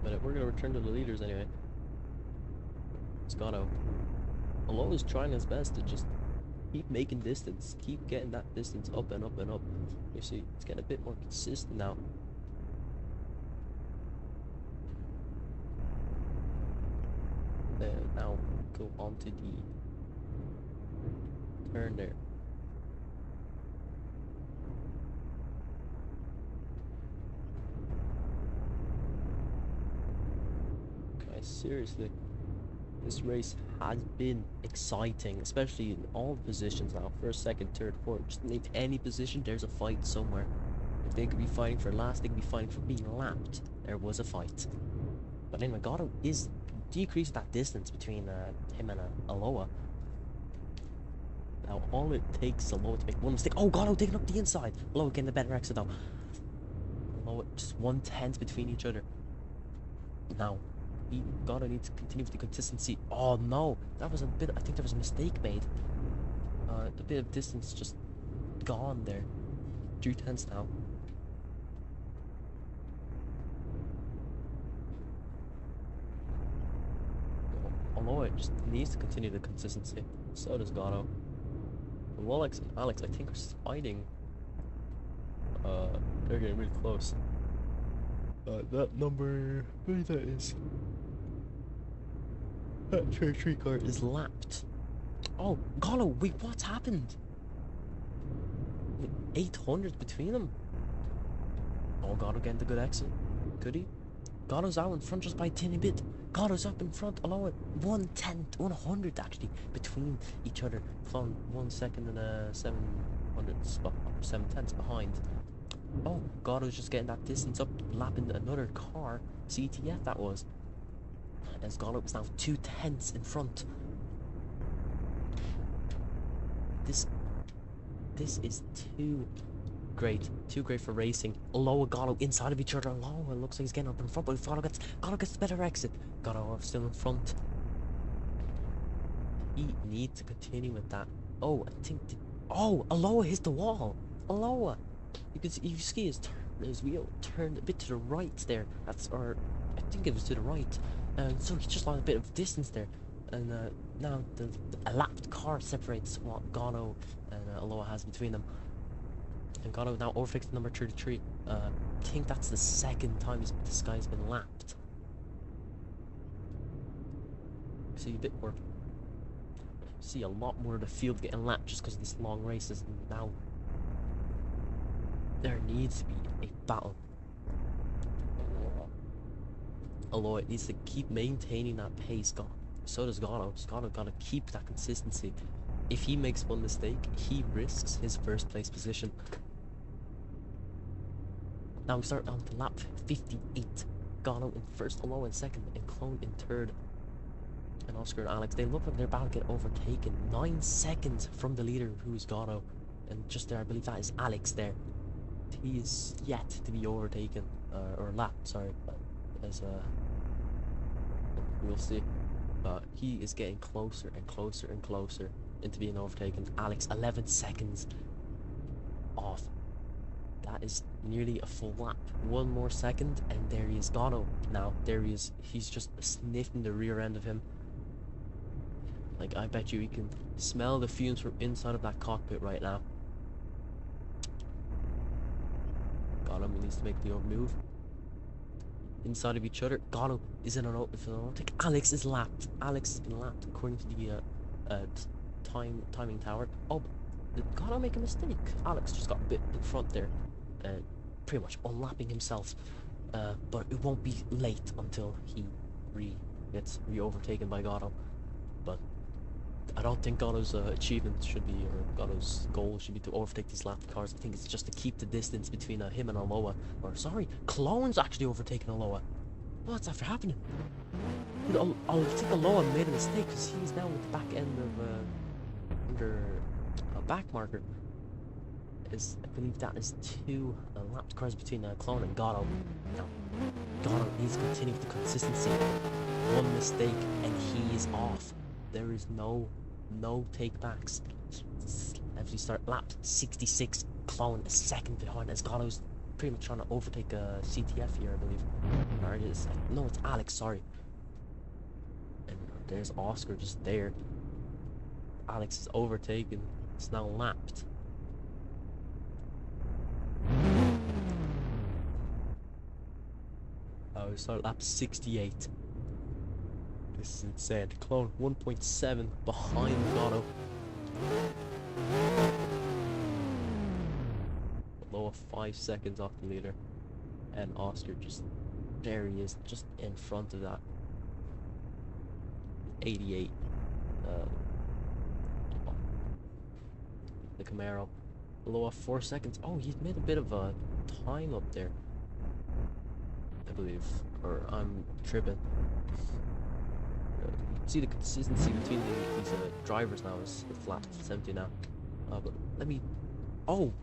Speaker 1: But we're gonna return to the leaders anyway. It's Gatto. Alo is trying his best to just keep making distance, keep getting that distance up and up and up. You see, it's getting a bit more consistent now. Now go on to the turn there. Guys, seriously, this race has been exciting, especially in all positions now. First, second, third, fourth. Just name any position, there's a fight somewhere. If they could be fighting for last, they could be fighting for being lapped. There was a fight. But anyway, Gatto is decreasing that distance between him and Aloha. Now, all it takes is Aloha to make one mistake. Oh, Gatto taking up the inside. Aloha getting the better exit though. Aloha just 1/10 between each other. Now, Gatto needs to continue with the consistency. Oh no, that was a bit. I think there was a mistake made. The bit of distance just gone there. 3/10 now. Aloha just needs to continue the consistency. So does Gatto. Alex and Alex, I think, are fighting. They're getting really close. That number, maybe that is. That tree car is lapped. Oh, Gatto, wait, what's happened? 800 between them. Oh, Gatto getting the good exit. Could he? Gatto's out in front just by a tiny bit. Gatto's up in front, along with 1/100 actually between each other. From 1 second and 7/10 behind. Oh, Gatto's just getting that distance up, lapping another car. CTF that was. As Gatto is now 2/10 in front. This is too great for racing. Aloha, Gatto inside of each other. Aloha looks like he's getting up in front, but Gatto gets the better exit. Gatto still in front. He needs to continue with that. Oh, I think. Oh, Aloha hits the wall. Aloha. You see his wheel turned a bit to the right there. Or I think it was to the right. So he just lost a bit of distance there. And now a lapped car separates what Gatto and Aloha has between them. And Gatto now overtakes number 33. I think that's the second time this guy's been lapped. See a bit more. See a lot more of the field getting lapped just because of these long races. And now there needs to be a battle. Aloha needs to keep maintaining that pace. So does Gatto. Gatto gotta keep that consistency. If he makes one mistake, he risks his first place position. Now we start on to lap 58. Gatto in first, Aloha in second, and Clone in third. And Oscar and Alex, they look like they're about to get overtaken. 9 seconds from the leader, who is Gatto. And just there, I believe that is Alex there. He is yet to be overtaken, or lapped, sorry. As we'll see. He is getting closer and closer and closer into being overtaken. Alex, 11 seconds off. That is nearly a full lap. One more second, and there he is. Gatto. Now, there he is. He's just sniffing the rear end of him. Like, I bet you he can smell the fumes from inside of that cockpit right now. Gatto needs to make the move. Inside of each other. Gatto is in an overtake. Alex is lapped. Alex has been lapped according to the timing tower. Oh, did Gatto make a mistake? Alex just got a bit in front there. Pretty much unlapping himself. But it won't be late until he gets re-overtaken by Gatto. But I don't think Gatto's achievement should be, or Gatto's goal should be to overtake these lapped cars. I think it's just to keep the distance between him and Aloha. Or, sorry, Clone's actually overtaken Aloha. What's after happening? I think Aloha made a mistake because he's now at the back end of, under a back marker. I believe that is 2 lapped cars between Clone and Gatto. Now, Gatto needs to continue with the consistency. One mistake and he is off. There is no take backs. As we start lap 66, Clone a second behind as Gatto's pretty much trying to overtake CTF here, I believe. Or it is. No, it's Alex, sorry. And there's Oscar just there. Alex is overtaken. It's now lapped. Oh, we start lap 68. This is insane. Clone 1.7 behind Gatto. Below 5 seconds off the leader. And Oscar just, there he is, just in front of that. 88. The Camaro. Below 4 seconds. Oh, he's made a bit of a time up there, I believe. Or I'm tripping. You can see the consistency between these drivers now is flat. It's empty now. But let me. Oh!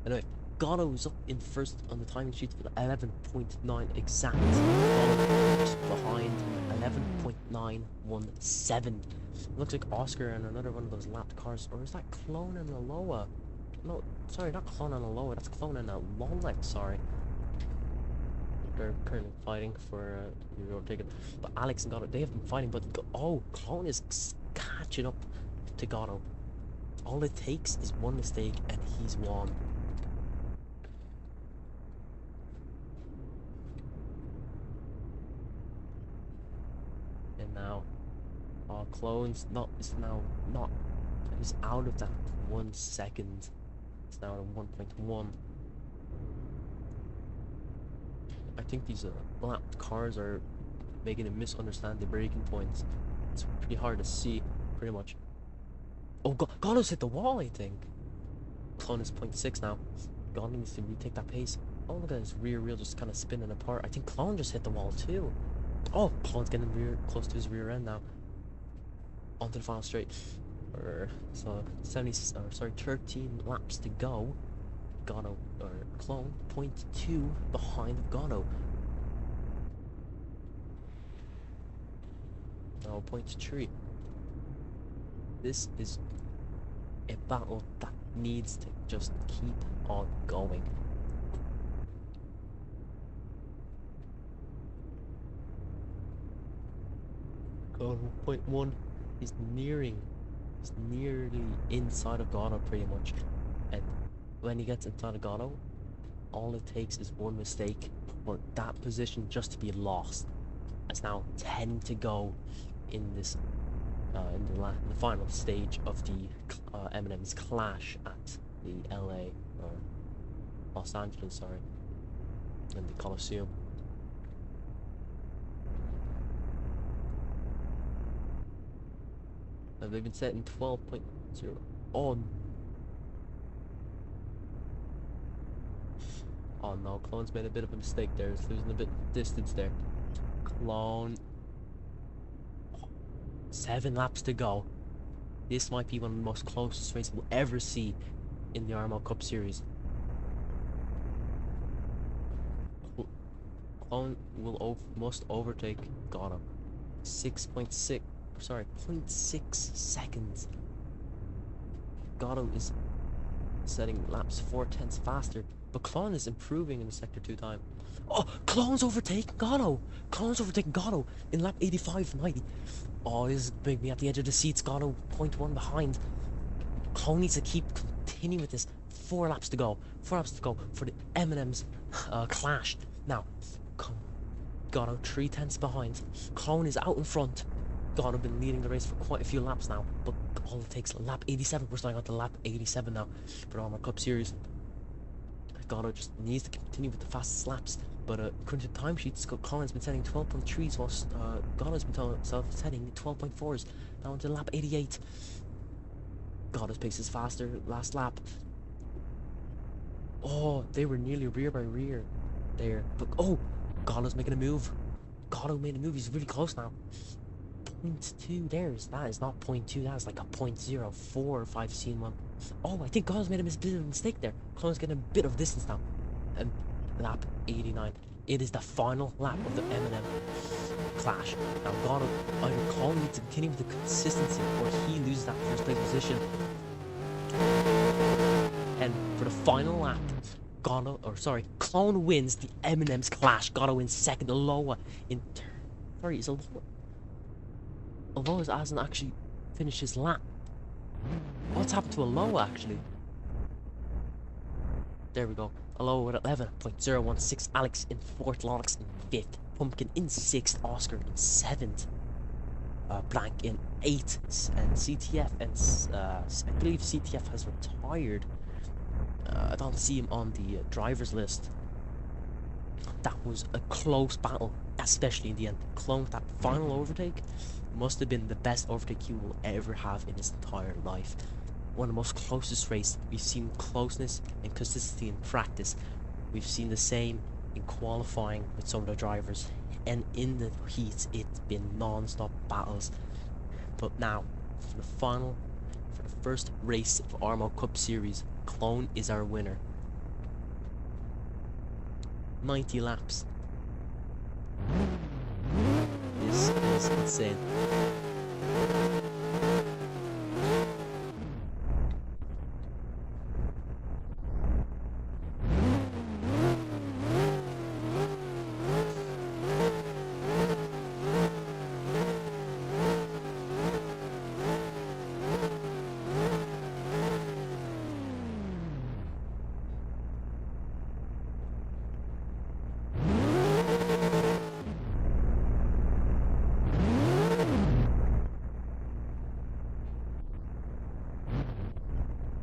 Speaker 1: Anyway, Gatto's up in first on the timing sheet with 11.9 exact. Just behind 11.917. Looks like Oscar and another one of those lapped cars. Or is that Clone and Aloha? No, sorry, not Clone and Aloha. That's Clone and Lolex, sorry. They're currently fighting for the overtaken. But Alex and Gatto, they have been fighting, but oh, Clone is catching up to Gatto. All it takes is one mistake and he's won. And now, Clone's is out of that 1 second. It's now at 1.1. I think these lapped cars are making him misunderstand the braking points. It's pretty hard to see, pretty much. Oh, Gatto's hit the wall, I think. Clone is 0.6 now. Gatto needs to retake that pace. Oh, look at his rear wheel just kind of spinning apart. I think Clone just hit the wall too. Oh, Clone's getting close to his rear end now. Onto the final straight. So 13 laps to go. Gatto, or Clone, 0.2 behind Gatto. Now 0.3. This is a battle that needs to just keep on going. Clone 1.1 is nearly inside of Gatto pretty much, and when he gets inside of Gatto, all it takes is one mistake for that position just to be lost. It's now 10 to go in this in the final stage of the M&Ms clash at the LA or Los Angeles, sorry, in the Coliseum. They've been set in 12.0. Oh no, Clone's made a bit of a mistake there. He's losing a bit of distance there. Clone. 7 laps to go. This might be one of the most closest races we'll ever see in the RMO Cup Series. Clone must overtake Gatto. 0.6 seconds. Gatto is setting laps 4/10 faster, but Clone is improving in the Sector 2 time. Oh, Clone's overtaking Gatto! Clone's overtaking Gatto in lap 85.90. Oh, this is big me at the edge of the seats. Gatto 0.1 behind. Clone needs to continue with this. 4 laps to go. 4 laps to go for the M&Ms clash. Now, Gatto 3/10 behind. Clone is out in front. Gatto been leading the race for quite a few laps now, but all it takes lap 87. We're starting on to lap 87 now for the RMO Cup Series. Gatto just needs to continue with the fastest laps, but according to the timesheets, Colin's been setting 12.3s whilst Gatto's been setting 12.4s. Now into lap 88. Gatto's pace is faster last lap. Oh, they were nearly rear by rear there, but oh, Gatto's making a move. Gatto made a move. He's really close now. 0.2 that is not 0.2, that is like a 0.04 if I've seen one. Oh, I think Gatto's made a bit of a mistake there. Clone's getting a bit of distance now. And lap 89. It is the final lap of the M&M clash. Now Gatto, either Clone needs to continue with the consistency or he loses that first place position. And for the final lap, Clone wins the M&M's clash. Gatto wins second. Aloha in Aloha hasn't actually finish his lap. What's happened to Aloha actually? There we go. Aloha with 11.016. Alex in 4th. Lonix in 5th. Pumpkin in 6th. Oscar in 7th. Blank in 8th. And CTF and I believe CTF has retired. I don't see him on the driver's list. That was a close battle, especially in the end. Clone, that final overtake must have been the best overtake he will ever have in his entire life. One of the most closest races. We've seen closeness and consistency in practice. We've seen the same in qualifying with some of the drivers. And in the heats, it's been non-stop battles. But now, for the final, for the first race of RMO Cup Series, Clone is our winner. 90 laps. This is insane.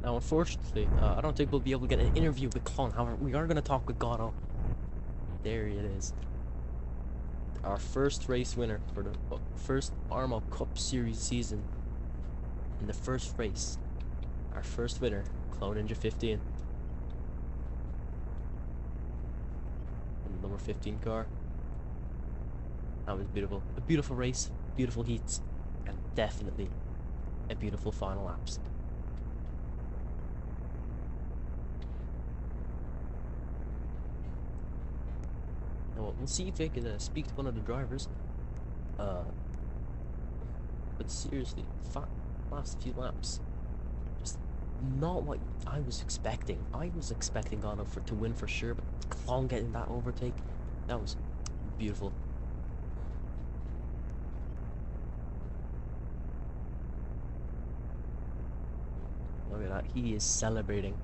Speaker 1: Now, unfortunately, I don't think we'll be able to get an interview with Clone. However, we are going to talk with Gatto. There it is. Our first race winner for the first RMO Cup Series season. In the first race, our first winner, Clone Ninja 15. In the number 15 car. That was beautiful. A beautiful race, beautiful heats, and definitely a beautiful final laps. Now, we'll see if I can speak to one of the drivers. But seriously, last few laps, just not what I was expecting. I was expecting Ghana to win for sure, but Clone getting that overtake, that was beautiful. Look at that, he is celebrating.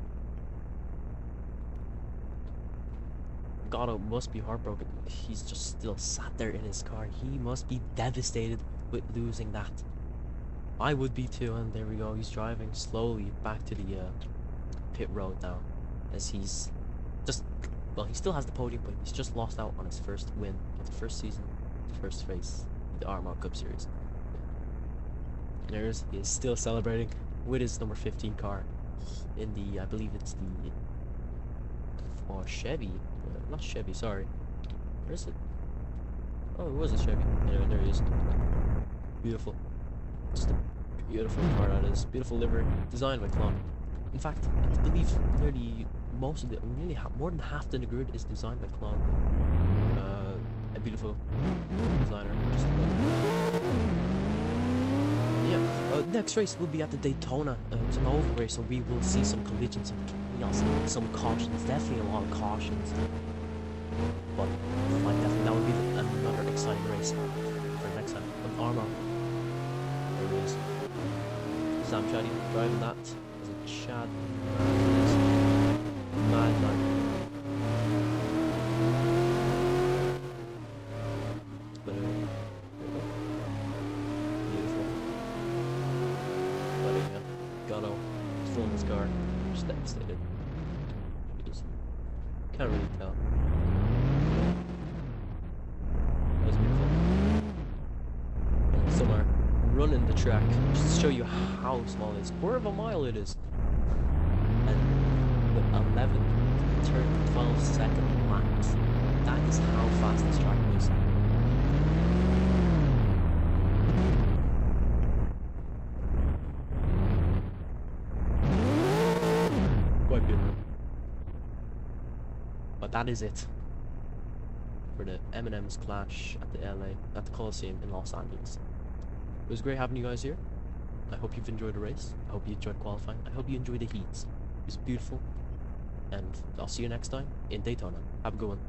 Speaker 1: Gatto must be heartbroken. He's just still sat there in his car. He must be devastated with losing that. I would be too, and there we go. He's driving slowly back to the pit road now, as he's just, well, he still has the podium, but he's just lost out on his first win of the first season, the first race, the RMO Cup Series. There's, he is still celebrating with his number 15 car in the, I believe it's the, oh, Chevy. Not Chevy, sorry. Where is it? Oh, it was a Chevy. Anyway, there he is. Beautiful. Just a beautiful car that is. Beautiful livery. Designed by Clone. In fact, I believe nearly most of the, nearly more than half the grid is designed by Clone. A beautiful designer. Yeah. Next race will be at the Daytona. It's an oval race, so we will see some collisions, some chaos, some cautions. Definitely a lot of cautions. But definitely that would be another exciting race for next time. But RMO, there it is. Sam Chaddy driving that. Is it Chad? Mad man. But anyway, beautiful. But yeah, Gatto still in his car, just devastated. Can't really tell. That was beautiful. And somewhere running the track, just to show you how small it is. Quarter of a mile it is. And with 11 to 12 second laps. That is how fast this track moves. Quite beautiful. But that is it for the M&Ms clash at the Coliseum in Los Angeles. It was great having you guys here. I hope you've enjoyed the race. I hope you enjoyed qualifying. I hope you enjoyed the heats. It was beautiful. And I'll see you next time in Daytona. Have a good one.